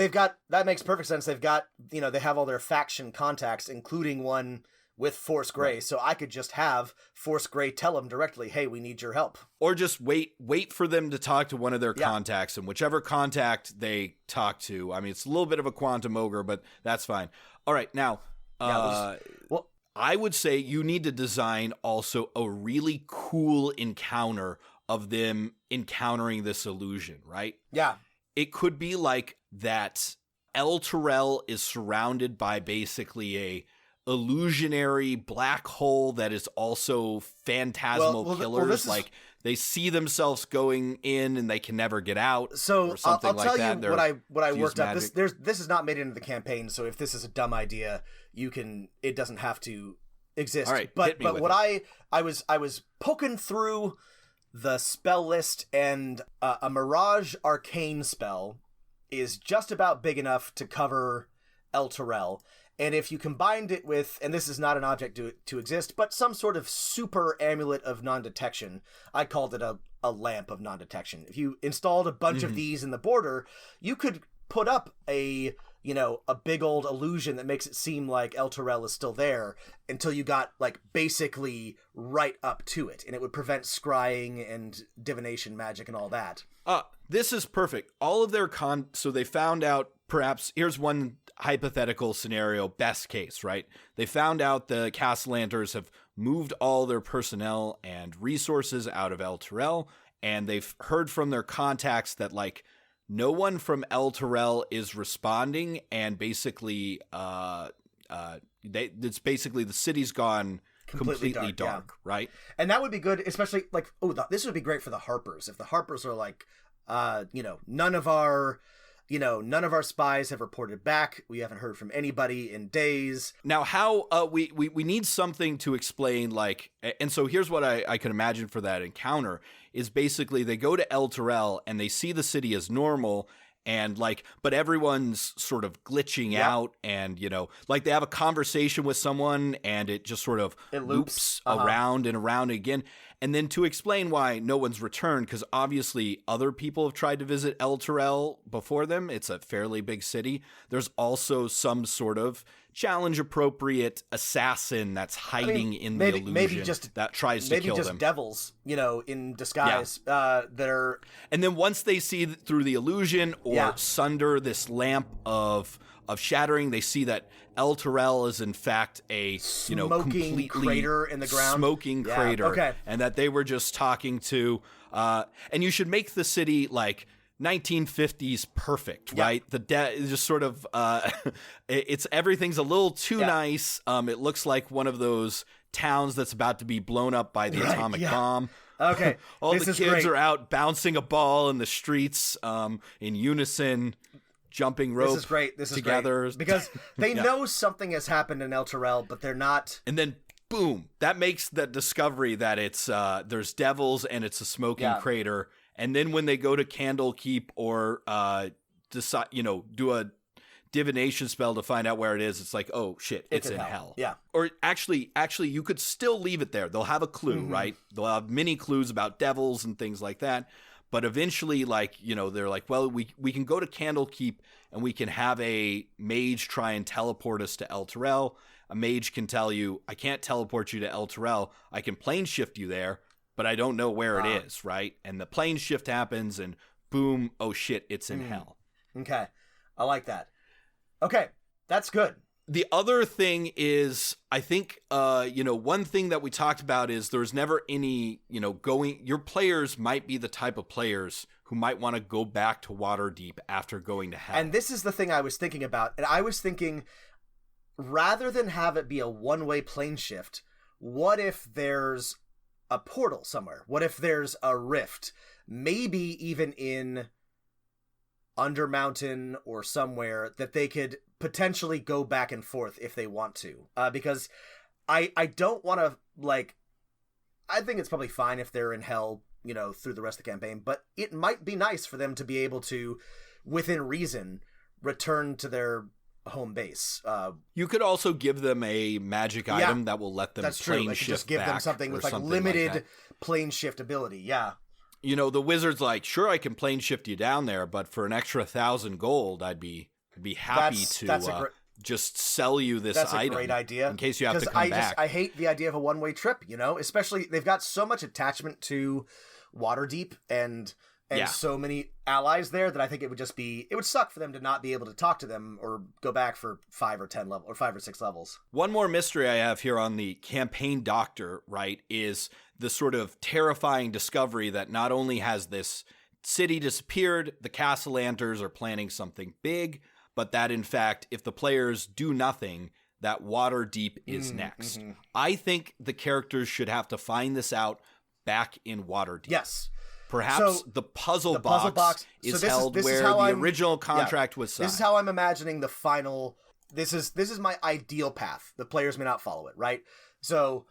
that makes perfect sense. They've got, they have all their faction contacts, including one with Force Grey, so I could just have Force Grey tell him directly, hey, we need your help. Or just wait for them to talk to one of their contacts, and whichever contact they talk to. I mean, it's a little bit of a quantum ogre, but that's fine. All right, now, I would say you need to design also a really cool encounter of them encountering this illusion, right? Yeah. It could be like that El Terrell is surrounded by basically a illusionary black hole that is also phantasmal killers. Like they see themselves going in and they can never get out. So or something I'll tell like you what I worked up. Magic. This is not made into the campaign, so if this is a dumb idea, it doesn't have to exist. All right, but what I was poking through the spell list, and a Mirage Arcane spell is just about big enough to cover El Terrell. And if you combined it with, and this is not an object to exist, but some sort of super amulet of non-detection, I called it a lamp of non-detection. If you installed a bunch of these in the border, you could put up a big old illusion that makes it seem like El Terrell is still there until you got like basically right up to it, and it would prevent scrying and divination magic and all that. This is perfect. All of their so they found out, perhaps, here's one hypothetical scenario, best case, right? They found out the Castellanters have moved all their personnel and resources out of El Terrell, and they've heard from their contacts that like no one from El Terrell is responding, and basically it's basically the city's gone completely dark, right? And that would be good, especially like, this would be great for the Harpers. If the Harpers are like, none of our spies have reported back. We haven't heard from anybody in days. Now, how we need something to explain, like, and so here's what I can imagine for that encounter is basically they go to El Terrell and they see the city as normal, and like, but everyone's sort of glitching out, and like they have a conversation with someone and it just sort of loops around and around again. And then to explain why no one's returned, because obviously other people have tried to visit El Terrell before them. It's a fairly big city. There's also some sort of challenge-appropriate assassin that's hiding in the illusion that tries to kill them. Maybe just devils, in disguise that are... And then once they see through the illusion or sunder this lamp of shattering, they see that El Terrell is in fact a completely crater in the ground, smoking crater, and that they were just talking to. And you should make the city like 1950s perfect, right? The just sort of it's everything's a little too nice. It looks like one of those towns that's about to be blown up by the atomic bomb. Okay, all the kids are out bouncing a ball in the streets in unison. Jumping rope. This is together great. Because they know something has happened in El Terrell, but they're not. And then boom, that makes the discovery that it's there's devils and it's a smoking crater. And then when they go to Candlekeep or decide, do a divination spell to find out where it is, it's like, oh shit, it's in hell. Yeah. Or actually, you could still leave it there. They'll have a clue, right? They'll have mini clues about devils and things like that. But eventually, they're like, well, we can go to Candlekeep and we can have a mage try and teleport us to El Terrell. A mage can tell you, I can't teleport you to El Terrell. I can plane shift you there, but I don't know where it is, right? And the plane shift happens and boom, oh shit, it's in hell. Okay. I like that. Okay. That's good. The other thing is, I think, one thing that we talked about is there's never any, your players might be the type of players who might want to go back to Waterdeep after going to hell. And this is the thing I was thinking about. And I was thinking, rather than have it be a one-way plane shift, what if there's a portal somewhere? What if there's a rift? Maybe even in Undermountain or somewhere that they could potentially go back and forth if they want to, because I don't want to, I think it's probably fine if they're in hell through the rest of the campaign, but it might be nice for them to be able to, within reason, return to their home base. You could also give them a magic item that will let them plane shift just give back them something with limited plane shift ability. The wizard's like, sure, I can plane shift you down there, but for an extra 1,000 gold, I'd be happy to just sell you this That's item. a great idea. In case you have to come back. I hate the idea of a one-way trip, especially they've got so much attachment to Waterdeep and so many allies there that I think it would suck for them to not be able to talk to them or go back for 5 or 6 levels. One more mystery I have here on the campaign doctor, right, is the sort of terrifying discovery that not only has this city disappeared, the Castlanters are planning something big, but that in fact, if the players do nothing, that Waterdeep is next. Mm-hmm. I think the characters should have to find this out back in Waterdeep. Yes. Perhaps the puzzle box is held where the original contract was signed. This is how I'm imagining the final. This is my ideal path. The players may not follow it, right? So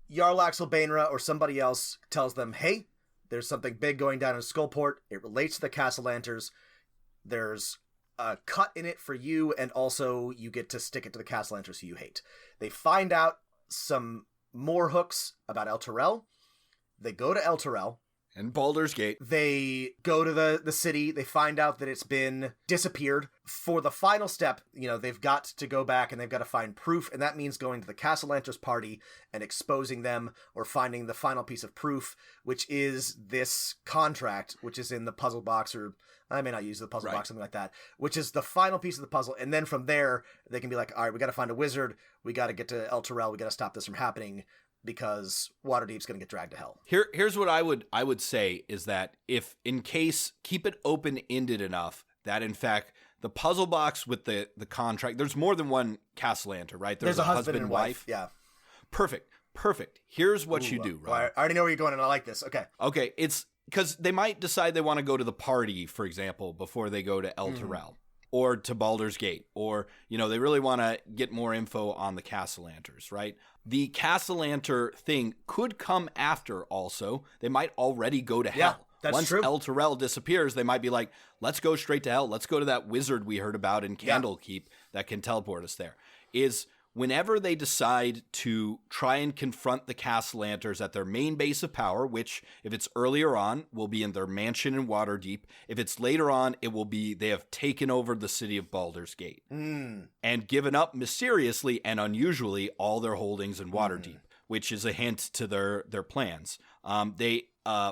Jarl Axel Bainra or somebody else tells them, hey, there's something big going down in Skullport. It relates to the Castlanters. There's a cut in it for you, and also you get to stick it to the Castlanters who you hate. They find out some more hooks about El Terrell. They go to El Terrell. And Baldur's Gate. They go to the city. They find out that it's been disappeared. For the final step, they've got to go back and they've got to find proof. And that means going to the Castlanters party and exposing them or finding the final piece of proof, which is this contract, which is in the puzzle box, or I may not use the puzzle box, something like that, which is the final piece of the puzzle. And then from there, they can be like, all right, we got to find a wizard. We got to get to El Terrell. We got to stop this from happening, because Waterdeep's going to get dragged to hell. Here's what I would say is that if in case keep it open-ended enough that in fact the puzzle box with the contract, there's more than one Castellanter, right? There's a husband and wife. Yeah. Perfect. Here's what you do, right? I already know where you're going and I like this. Okay. It's because they might decide they want to go to the party, for example, before they go to El Terrell. Or to Baldur's Gate, or, they really want to get more info on the Castlanters, right? The Castellanter thing could come after also. They might already go to hell. That's Once true. El Terrell disappears, they might be like, let's go straight to hell. Let's go to that wizard we heard about in Candlekeep that can teleport us there. Whenever they decide to try and confront the Castlanters at their main base of power, which if it's earlier on will be in their mansion in Waterdeep, if it's later on it will be they have taken over the city of Baldur's Gate and given up mysteriously and unusually all their holdings in Waterdeep, which is a hint to their plans. They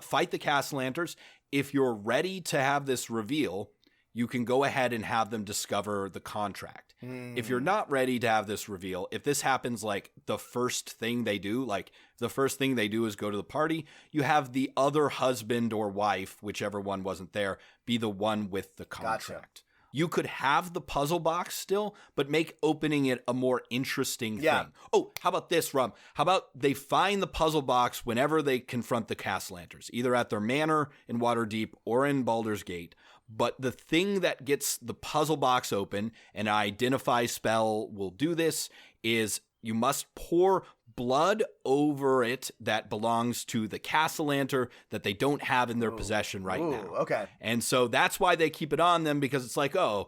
fight the Castlanters. If you're ready to have this reveal, you can go ahead and have them discover the contract. If you're not ready to have this reveal, if this happens like the first thing they do, like the first thing they do is go to the party, you have the other husband or wife, whichever one wasn't there, be the one with the contract. Gotcha. You could have the puzzle box still, but make opening it a more interesting thing. Oh, how about this, Rum? How about they find the puzzle box whenever they confront the Castlanters, either at their manor in Waterdeep or in Baldur's Gate. But the thing that gets the puzzle box open, and an identify spell will do this, is you must pour blood over it that belongs to the Castellanter that they don't have in their possession right now. Okay. And so that's why they keep it on them, because it's like, the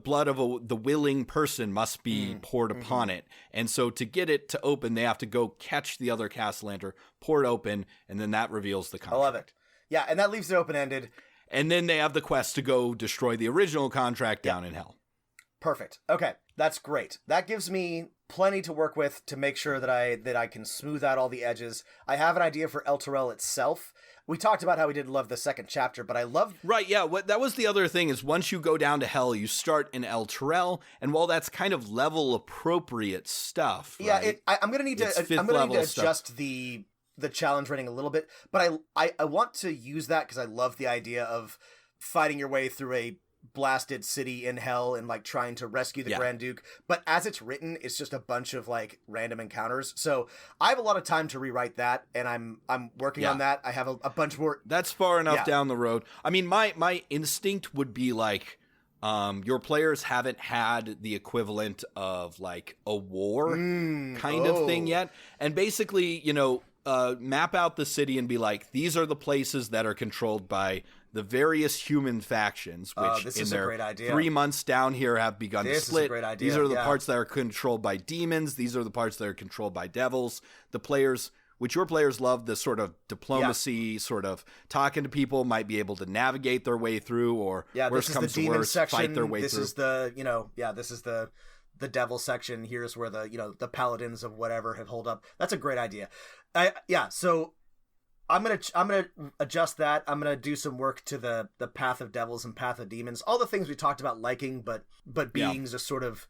blood of the willing person must be poured upon it. And so to get it to open, they have to go catch the other Castellanter, pour it open, and then that reveals the contract. I love it. Yeah, and that leaves it open-ended. And then they have the quest to go destroy the original contract down in hell. Perfect. Okay, that's great. That gives me plenty to work with to make sure that I can smooth out all the edges. I have an idea for El Terrell itself. We talked about how we didn't love the second chapter, but I love... Right, yeah. That was the other thing, is once you go down to hell, you start in El Terrell, and while that's kind of level-appropriate stuff, right? Yeah, I'm going to need to adjust the challenge rating a little bit, but I want to use that because I love the idea of fighting your way through a blasted city in hell and like trying to rescue the Grand Duke. But as it's written, it's just a bunch of like random encounters. So I have a lot of time to rewrite that, and I'm working on that. I have a bunch more. That's far enough down the road. I mean, my instinct would be like, your players haven't had the equivalent of like a war kind of thing yet, and basically, map out the city and be like, these are the places that are controlled by the various human factions, which in their 3 months down here have begun to split. These are the parts that are controlled by demons. These are the parts that are controlled by devils. The players, which your players love, the sort of diplomacy, sort of talking to people, might be able to navigate their way through, or worst comes to worst, fight their way through. This is the the devil section. Here's where the paladins of whatever have holed up. That's a great idea. So I'm gonna adjust that. I'm gonna do some work to the path of devils and path of demons. All the things we talked about liking, but being just sort of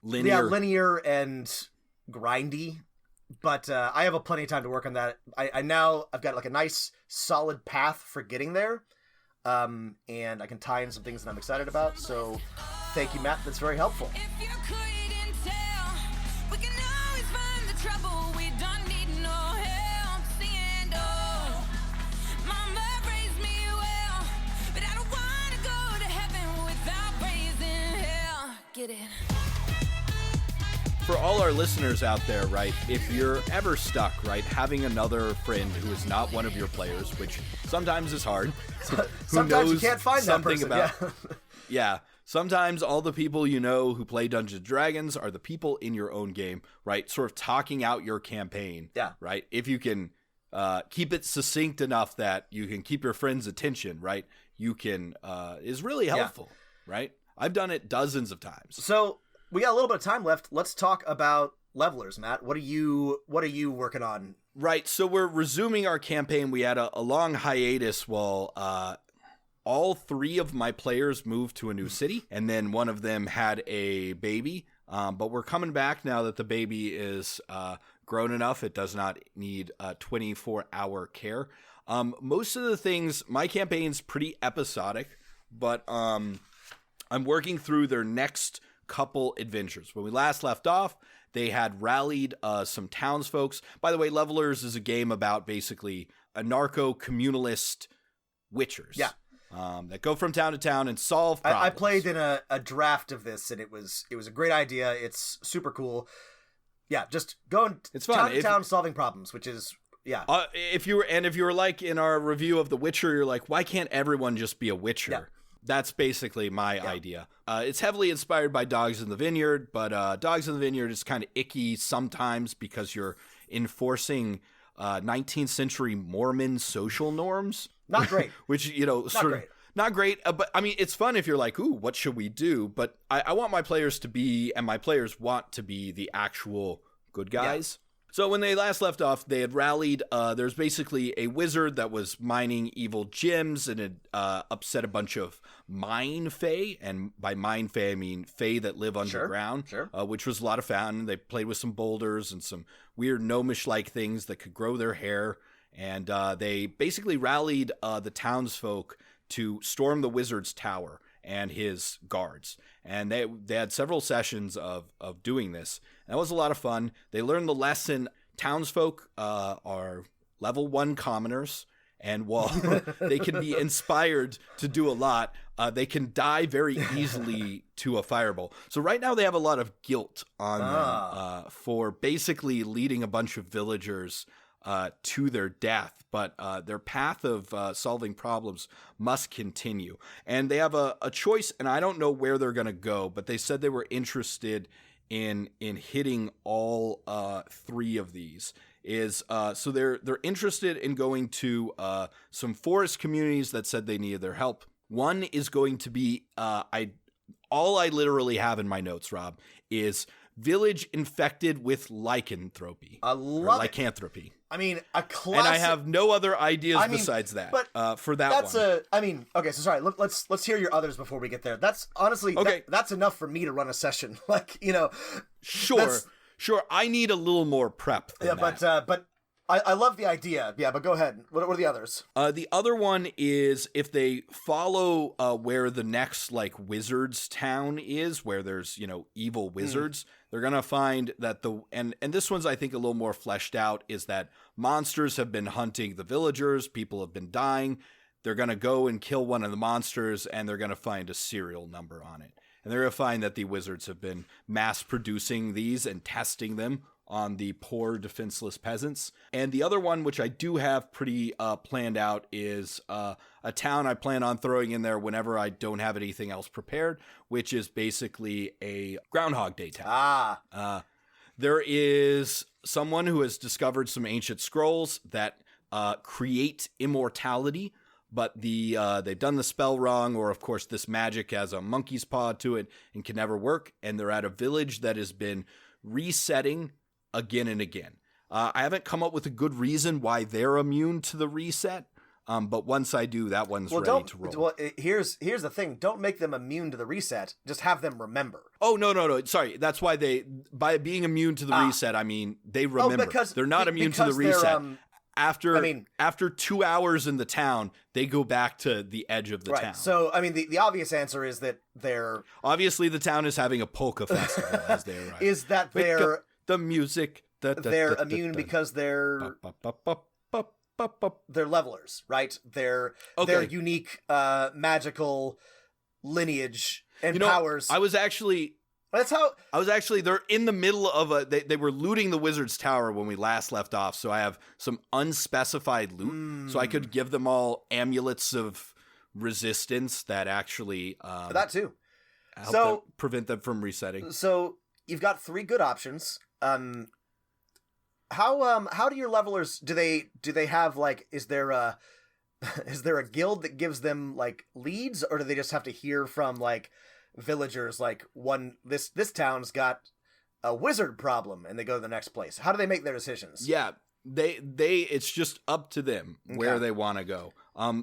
linear and grindy. But I have plenty of time to work on that. I've got like a nice solid path for getting there, and I can tie in some things that I'm excited about. So thank you, Matt. That's very helpful. If you couldn't tell, we can always find the trouble. We don't need no help. Singing, oh, Mama raised me well, but I don't want to go to heaven without raising hell. Get it? For all our listeners out there, right, if you're ever stuck, right, having another friend who is not one of your players, which sometimes is hard, sometimes you can't find that person. Yeah. Sometimes all the people you know who play Dungeons & Dragons are the people in your own game, right, sort of talking out your campaign, right, if you can keep it succinct enough that you can keep your friend's attention, right, you can, is really helpful, right? I've done it dozens of times. So we got a little bit of time left. Let's talk about levelers, Matt. What are you working on? Right. So we're resuming our campaign. We had a long hiatus while all three of my players moved to a new city, and then one of them had a baby. But we're coming back now that the baby is grown enough. It does not need 24-hour care. Most of the things, my campaign's pretty episodic, but I'm working through their next couple adventures. When we last left off, they had rallied some townsfolk. By the way, Levelers is a game about basically anarcho-communalist witchers. Yeah. That go from town to town and solve problems. I played in a draft of this, and it was a great idea. It's super cool. Yeah, just going town to town solving problems, which is if you were like in our review of The Witcher, you're like, why can't everyone just be a witcher? Yeah. That's basically my idea. It's heavily inspired by Dogs in the Vineyard, but Dogs in the Vineyard is kind of icky sometimes because you're enforcing 19th century Mormon social norms. Not great. Which, not great. But I mean, it's fun if you're like, ooh, what should we do? But I want my players to be, and my players want to be, the actual good guys. Yeah. So when they last left off, they had rallied. There's basically a wizard that was mining evil gems and had upset a bunch of mine fae. And by mine fae, I mean fae that live underground, which was a lot of fun. They played with some boulders and some weird gnomish-like things that could grow their hair. And they basically rallied the townsfolk to storm the wizard's tower and his guards. And they had several sessions of doing this. That was a lot of fun. They learned the lesson. Townsfolk are level 1 commoners, and while they can be inspired to do a lot, they can die very easily to a fireball. So right now they have a lot of guilt on them for basically leading a bunch of villagers to their death, but their path of solving problems must continue. And they have a choice, and I don't know where they're going to go, but they said they were interested in hitting all 3 of these. So they're interested in going to some forest communities that said they needed their help. One is going to be all I literally have in my notes, Rob, is village infected with lycanthropy. I love lycanthropy. I mean, a classic. And I have no other ideas besides that. But for that one. Okay. So sorry. Let's hear your others before we get there. That's honestly okay. That's enough for me to run a session. Sure. I need a little more prep. But I love the idea. Yeah, but go ahead. What are the others? The other one is if they follow where the next wizards town is, where there's evil wizards, they're gonna find that and this one's I think a little more fleshed out, is that monsters have been hunting the villagers, people have been dying. They're gonna go and kill one of the monsters, and they're gonna find a serial number on it, and they're gonna find that the wizards have been mass producing these and testing them on the poor defenseless peasants. And the other one, which I do have pretty planned out, is a town I plan on throwing in there whenever I don't have anything else prepared, which is basically a Groundhog Day town. There is someone who has discovered some ancient scrolls that create immortality but they've done the spell wrong, or of course this magic has a monkey's paw to it and can never work, and they're at a village that has been resetting again and again. I haven't come up with a good reason why they're immune to the reset, but once I do, that one's ready to roll. Well, here's the thing. Don't make them immune to the reset. Just have them remember. Oh, no. Sorry. That's why by being immune to the reset, I mean, they remember. They're not immune to the reset. After 2 hours in the town, they go back to the edge of the town. So, I mean, the obvious answer is that they're... Obviously, the town is having a polka festival as they arrive. Is that they're... The music... They're immune because they're levelers, right? Their unique magical lineage and powers. They're in the middle of they were looting the wizard's tower when we last left off, so I have some unspecified loot, so I could give them all amulets of resistance that actually that too help them prevent them from resetting. So you've got 3 good options. How do your levelers do they have, like, is there a guild that gives them like leads, or do they just have to hear from like villagers, like this town's got a wizard problem and they go to the next place? How do they make their decisions? Yeah, they it's just up to them where they want to go.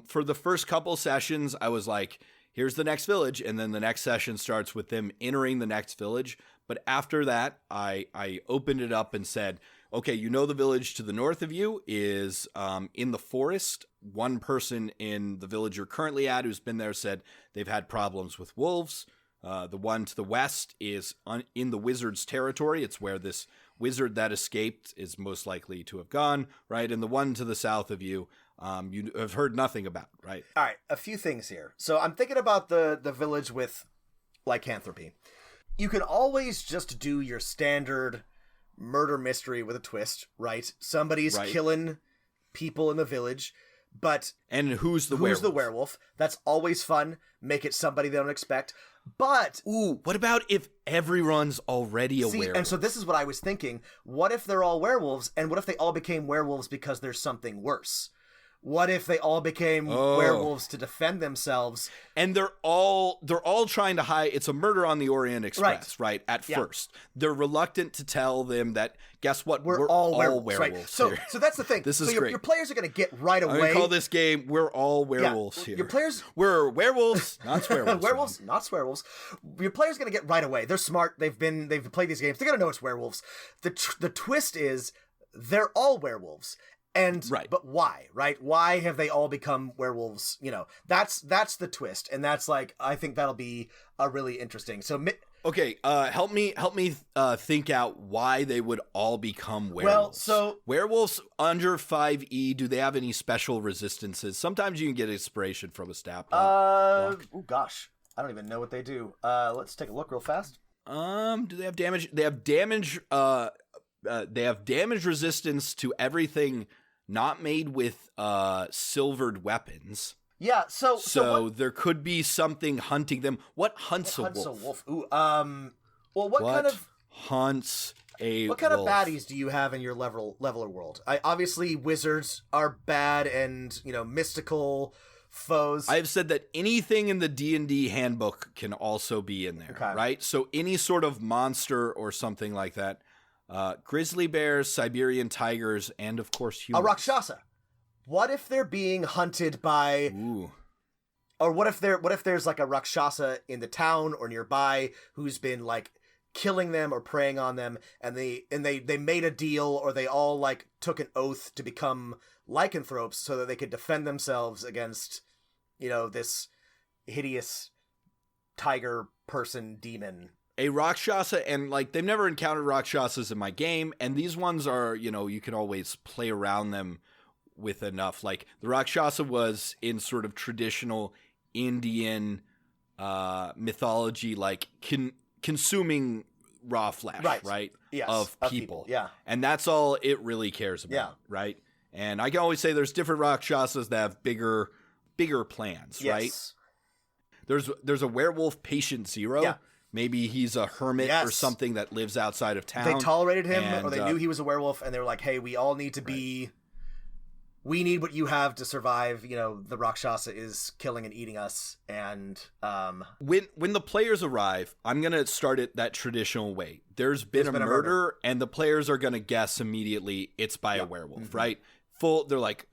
For the first couple sessions, I was like, here's the next village, and then the next session starts with them entering the next village. But after that, I opened it up and said, okay, the village to the north of you is in the forest. One person in the village you're currently at who's been there said they've had problems with wolves. The one to the west is in the wizard's territory. It's where this wizard that escaped is most likely to have gone, right? And the one to the south of you, you have heard nothing about, right? All right, a few things here. So I'm thinking about the village with lycanthropy. You can always just do your standard murder mystery with a twist, right? Somebody's killing people in the village, and who's the werewolf? That's always fun. Make it somebody they don't expect. But what about if everyone's already a werewolf? And so this is what I was thinking. What if they're all werewolves, and what if they all became werewolves because there's something worse? What if they all became werewolves to defend themselves? And they're all trying to hide. It's a Murder on the Orient Express, right? At first, they're reluctant to tell them that. Guess what? We're all werewolves, right? So that's the thing. This is great. Your players are going to get right away. I call this game "We're all werewolves" here. Your players, we're werewolves, not swearwolves. Werewolves, not swearwolves. Your players are going to get right away. They're smart. They've played these games. They're going to know it's werewolves. The twist is they're all werewolves. But why, right? Why have they all become werewolves? That's the twist, and that's like, I think that'll be a really interesting. So, okay, help me think out why they would all become werewolves. Well, so werewolves under 5e, do they have any special resistances? Sometimes you can get inspiration from a stat point. Oh gosh, I don't even know what they do. Let's take a look real fast. Do they have damage? They have damage. They have damage resistance to everything not made with silvered weapons. Yeah, so there could be something hunting them. What hunts a wolf? Ooh, well, what kind of hunts a What kind wolf? of baddies do you have in your leveler world? Obviously wizards are bad, and mystical foes. I have said that anything in the D&D handbook can also be in there, right? So any sort of monster or something like that. Grizzly bears, Siberian tigers, and of course humans. A Rakshasa. What if they're being hunted by... Ooh. Or what if there's like a Rakshasa in the town or nearby who's been like killing them or preying on them, and they made a deal, or they all like took an oath to become lycanthropes so that they could defend themselves against, this hideous tiger person demon. A Rakshasa, and like they've never encountered Rakshasas in my game, and these ones are, you can always play around them with enough. Like the Rakshasa was in sort of traditional Indian mythology, like consuming raw flesh, right? Yes, of people. Yeah. And that's all it really cares about, right? And I can always say there's different Rakshasas that have bigger plans, right? There's a werewolf patient zero. Yeah. Maybe he's a hermit or something that lives outside of town. They tolerated him, or they knew he was a werewolf, and they were like, hey, we all need to be we need what you have to survive. You know, the Rakshasa is killing and eating us. And when the players arrive, I'm going to start it that traditional way. There's been a murder, and the players are going to guess immediately it's by a werewolf, right? They're like,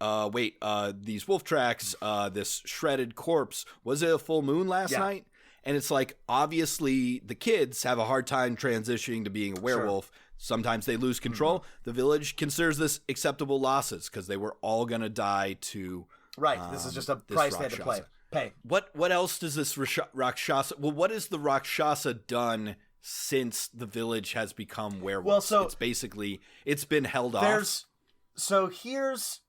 these wolf tracks, this shredded corpse, was it a full moon last night? And it's like, obviously the kids have a hard time transitioning to being a werewolf. Sure. Sometimes they lose control. The village considers this acceptable losses because they were all going to die to... Right, this is just a price they had to pay. What else does this Rakshasa... Well, what has the Rakshasa done since the village has become werewolves? Well, so... It's basically... It's been held off. So here's...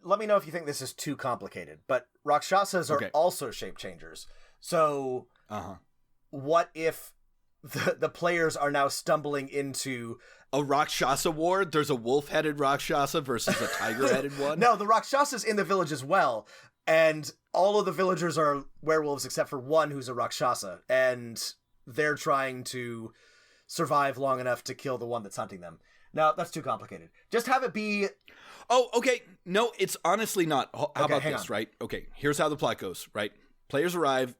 let me know if you think this is too complicated, but Rakshasas are also shape changers. So what if the players are now stumbling into... A Rakshasa war? There's a wolf-headed Rakshasa versus a tiger-headed one? No, the Rakshasas in the village as well. And all of the villagers are werewolves except for one who's a Rakshasa. And they're trying to survive long enough to kill the one that's hunting them. Now, that's too complicated. Just have it be... Oh, okay. No, it's honestly not. How about this, right? Okay, here's how the plot goes, right? Players arrive.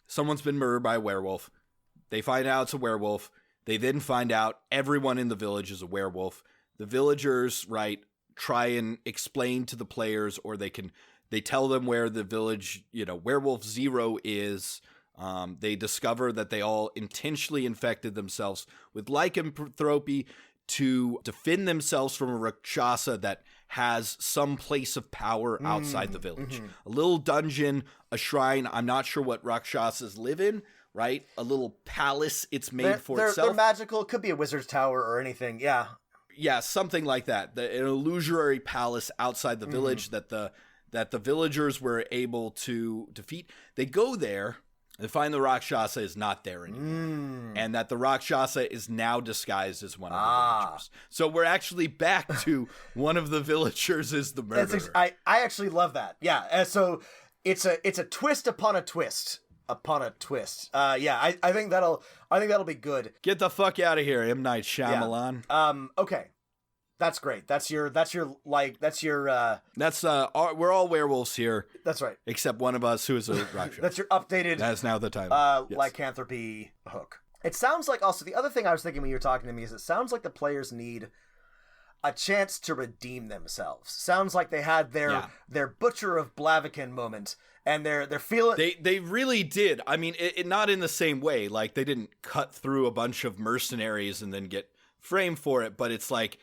Someone's been murdered by a werewolf. They find out it's a werewolf. They then find out everyone in the village is a werewolf. The villagers, right, try and explain to the players, or they tell them where the village, werewolf zero is. They discover that they all intentionally infected themselves with lycanthropy to defend themselves from a Rakshasa that has some place of power outside the village. A little dungeon, a shrine. I'm not sure what Rakshasas live in, right? A little palace it's made for itself. They're magical. It could be a wizard's tower or anything. Yeah. Yeah, something like that. An illusory palace outside the village that the villagers were able to defeat. They go there. They find the Rakshasa is not there anymore. And that the Rakshasa is now disguised as one of the villagers. So we're actually back to one of the villagers is the murderer. I actually love that. Yeah. So it's a twist upon a twist. Upon a twist. I think that'll be good. Get the fuck out of here, M. Night Shyamalan. Yeah. Okay. That's great. We're all werewolves here. That's right. Except one of us who is a Rakshasa. That's your updated. That's now the time. Lycanthropy hook. It sounds like also the other thing I was thinking when you were talking to me is it sounds like the players need a chance to redeem themselves. Sounds like they had their Butcher of Blaviken moment, and they're feeling. They really did. I mean, it not in the same way. Like they didn't cut through a bunch of mercenaries and then get framed for it, but it's like.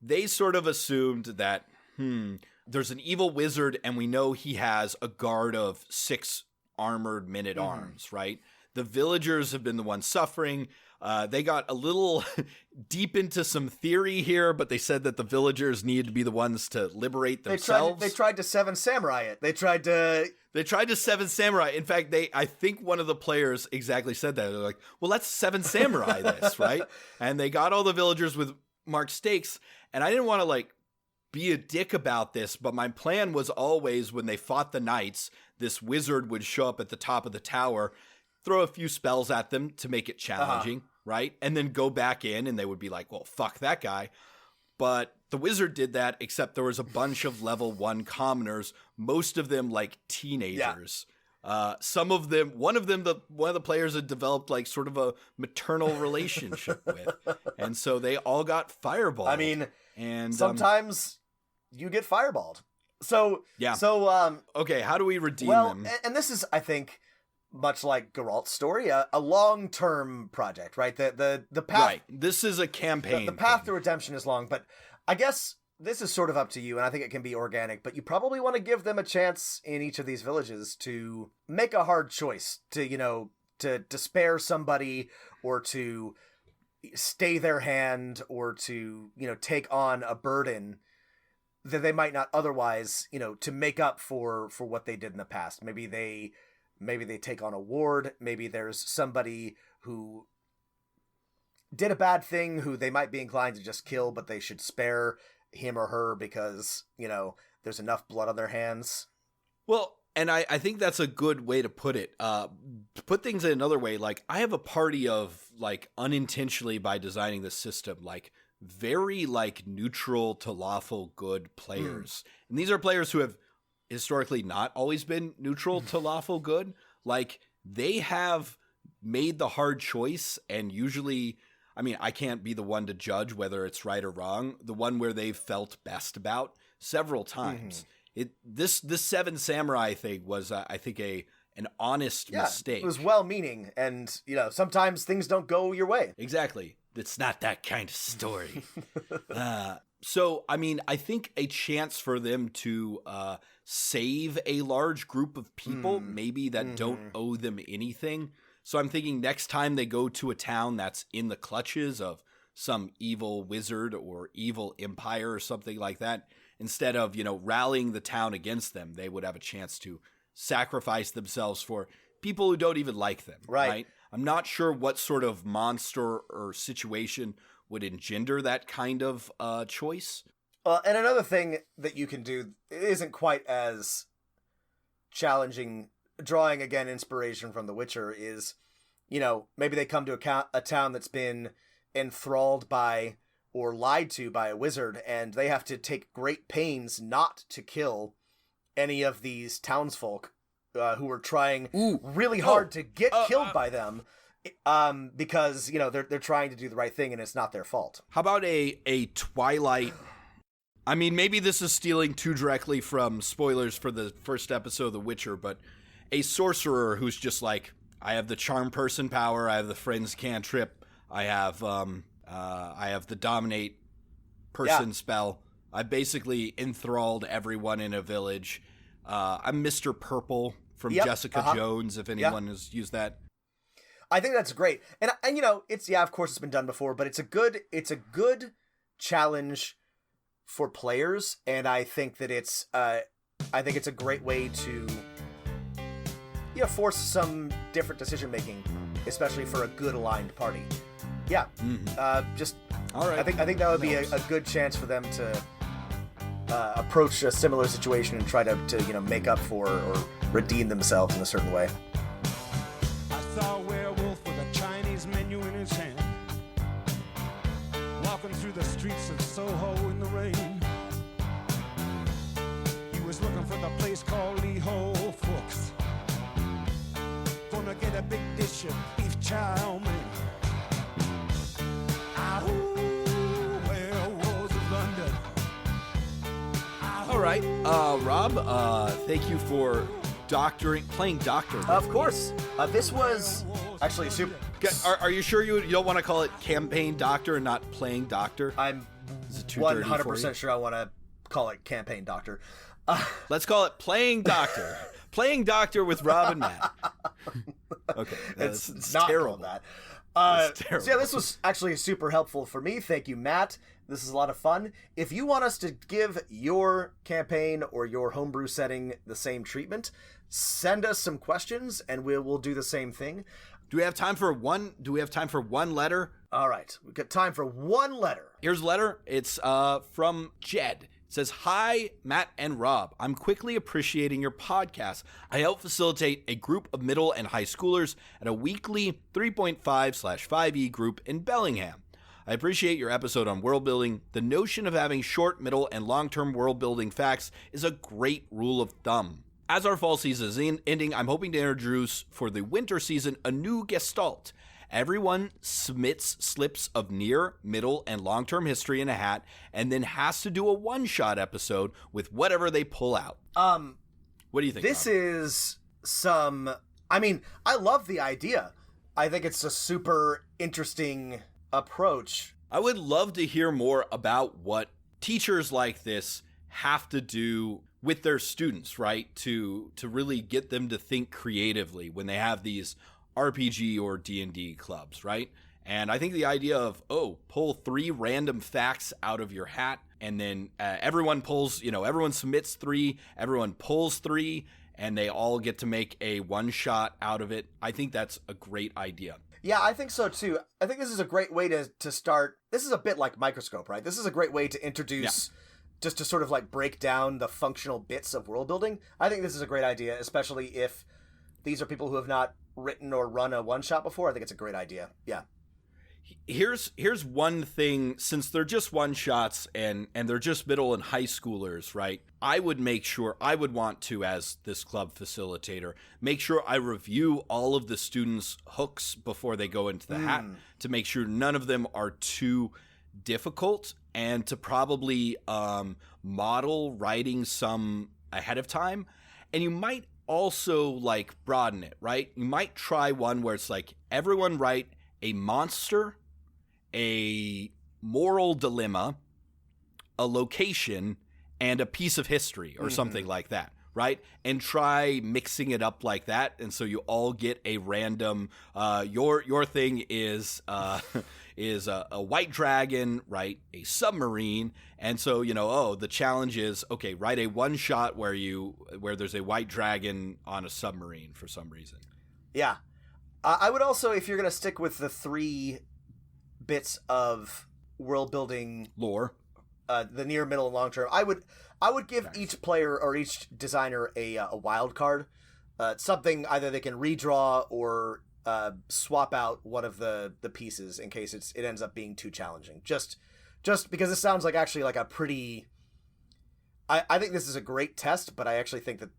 They sort of assumed that, there's an evil wizard and we know he has a guard of 6 armored men-at-arms, right? The villagers have been the ones suffering. They got a little deep into some theory here, but they said that the villagers needed to be the ones to liberate themselves. They tried to Seven Samurai it. They tried to Seven Samurai. In fact, I think one of the players exactly said that. They're like, well, let's Seven Samurai this, right? And they got all the villagers with marked stakes. And I didn't want to be a dick about this, but my plan was always when they fought the knights, this wizard would show up at the top of the tower, throw a few spells at them to make it challenging, right? And then go back in and they would be like, well, fuck that guy. But the wizard did that, except there was a bunch of level 1 commoners, most of them teenagers. Yeah. Some of them, one of the players had developed sort of a maternal relationship with. And so they all got fireballed. I mean, and sometimes you get fireballed. So, yeah. So, okay, how do we redeem them? And this is, I think, much like Geralt's story, a long-term project, right? The path. Right. This is a campaign. The path to redemption is long, but I guess this is sort of up to you, and I think it can be organic, but you probably want to give them a chance in each of these villages to make a hard choice to spare somebody or to stay their hand or to, take on a burden that they might not otherwise, to make up for what they did in the past. Maybe they take on a ward. Maybe there's somebody who did a bad thing who they might be inclined to just kill, but they should spare him or her because, there's enough blood on their hands. Well, and I think that's a good way to put it. To put things in another way, I have a party of, unintentionally by designing this system, very like neutral to lawful good players. And these are players who have historically not always been neutral to lawful good. Like they have made the hard choice, and usually, I mean, I can't be the one to judge whether it's right or wrong, the one where they've felt best about several times. This Seven Samurai thing was, I think, an honest mistake. It was well-meaning, and, you know, sometimes things don't go your way. Exactly. It's not that kind of story. So, I mean, I think a chance for them to save a large group of people, maybe that don't owe them anything. So I'm thinking next time they go to a town that's in the clutches of some evil wizard or evil empire or something like that, instead of, you know, rallying the town against them, they would have a chance to sacrifice themselves for people who don't even like them. Right? I'm not sure what sort of monster or situation would engender that kind of choice. And another thing that you can do isn't quite as challenging, drawing again inspiration from The Witcher, is, you know, maybe they come to a town that's been enthralled by or lied to by a wizard, and they have to take great pains not to kill any of these townsfolk who are trying really hard to get killed by them, because, you know, they're trying to do the right thing and it's not their fault. How about a Twilight? I mean, maybe this is stealing too directly from spoilers for the first episode of The Witcher, but a sorcerer who's just like, I have the charm person power, I have the friends cantrip, I have the dominate person spell. I basically enthralled everyone in a village. I'm Mr. Purple from Jessica Jones, if anyone has used that. I think that's great. And you know, of course it's been done before, but it's a good challenge for players, and I think that it's a great way to, you know, force some different decision making, especially for a good aligned party. Yeah. Just all right. I think that would be a good chance for them to approach a similar situation and try to you know, make up for or redeem themselves in a certain way. I saw a werewolf with a Chinese menu in his hand, walking through the streets of Soho in the rain. He was looking for the place called Lee Ho Fooks. Gonna get a big dish of beef chow mein. Werewolves of London. All right, Rob, thank you for playing Doctor. Of course. This was actually super... Are you sure you don't want to call it Campaign Doctor and not Playing Doctor? I'm 100% sure I want to call it Campaign Doctor. Let's call it Playing Doctor. Playing Doctor with Rob and Matt. Okay, it's not terrible. That. Terrible. So yeah, this was actually super helpful for me. Thank you, Matt. This is a lot of fun. If you want us to give your campaign or your homebrew setting the same treatment, send us some questions and we'll do the same thing. Do we have time for one? Do we have time for one letter? All right, we've got time for one letter. Here's a letter. It's from Jed. It says, "Hi, Matt and Rob. I'm quickly appreciating your podcast. I help facilitate a group of middle and high schoolers at a weekly 3.5/5E group in Bellingham. I appreciate your episode on world building. The notion of having short, middle, and long-term world building facts is a great rule of thumb. As our fall season is ending, I'm hoping to introduce for the winter season a new gestalt. Everyone submits slips of near, middle, and long-term history in a hat, and then has to do a one-shot episode with whatever they pull out." What do you think, This Rob? is some... I mean, I love the idea. I think it's a super interesting approach. I would love to hear more about what teachers like this have to do with their students, right? To really get them to think creatively when they have these RPG or D&D clubs, right? And I think the idea of, pull 3 random facts out of your hat, and then everyone submits 3, everyone pulls 3, and they all get to make a one-shot out of it. I think that's a great idea. Yeah, I think so too. I think this is a great way to start. This is a bit like Microscope, right? This is a great way to introduce, just to sort of like break down the functional bits of world building. I think this is a great idea, especially if these are people who have not written or run a one-shot before. I think it's a great idea. Yeah. Here's one thing, since they're just one shots and they're just middle and high schoolers, right? I would want to, as this club facilitator, make sure I review all of the students' hooks before they go into the hat to make sure none of them are too difficult, and to probably model writing some ahead of time. And you might also like broaden it, right? You might try one where it's like everyone write a monster, a moral dilemma, a location, and a piece of history or something like that, right? And try mixing it up like that, and so you all get a random. Your thing is a white dragon, right? A submarine, and so the challenge is okay. Write a one shot where there's a white dragon on a submarine for some reason. Yeah. I would also, if you're going to stick with the 3 bits of world building lore, the near, middle, and long term, I would give each player or each designer a wild card, something either they can redraw or swap out one of the pieces in case it ends up being too challenging. Just because this sounds like actually like a pretty. I think this is a great test, but I actually think that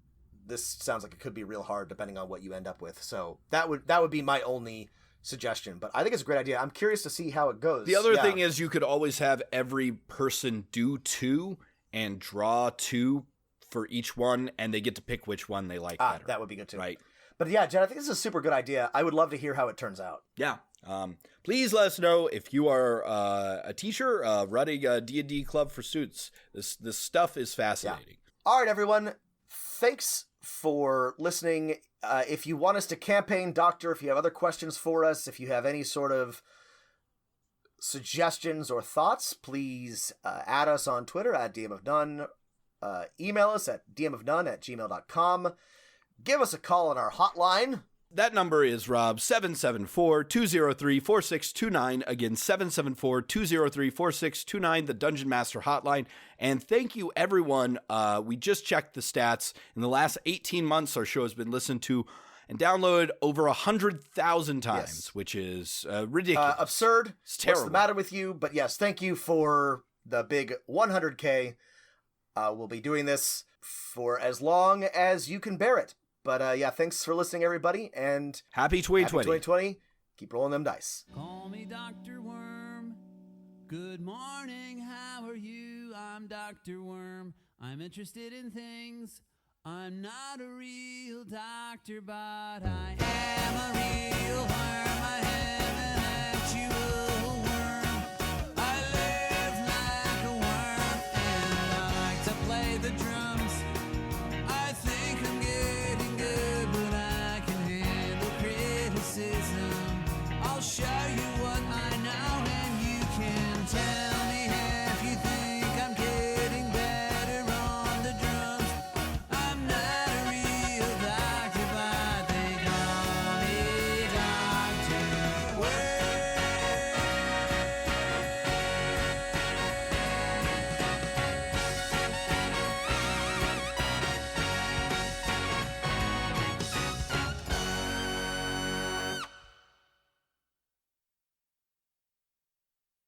this sounds like it could be real hard depending on what you end up with. So that would be my only suggestion, but I think it's a great idea. I'm curious to see how it goes. The other thing is you could always have every person do 2 and draw 2 for each one, and they get to pick which one they like better. That would be good too. Right. But yeah, Jen, I think this is a super good idea. I would love to hear how it turns out. Yeah. Please let us know if you are a teacher running a D&D club for students. This stuff is fascinating. Yeah. All right, everyone. Thanks for listening. If you want us to campaign, Doctor, if you have other questions for us, if you have any sort of suggestions or thoughts, please add us on Twitter at DMofNone. Email us at dmofnone@gmail.com. Give us a call on our hotline. That number is, Rob, 774-203-4629. Again, 774-203-4629, the Dungeon Master hotline. And thank you, everyone. We just checked the stats. In the last 18 months, our show has been listened to and downloaded over 100,000 times, which is ridiculous. Absurd. It's terrible. What's the matter with you? But yes, thank you for the big 100K. We'll be doing this for as long as you can bear it. But yeah, thanks for listening, everybody, and happy 2020. Happy 2020. Keep rolling them dice. Call me Dr. Worm. Good morning, how are you? I'm Dr. Worm. I'm interested in things. I'm not a real doctor, but I am a real worm.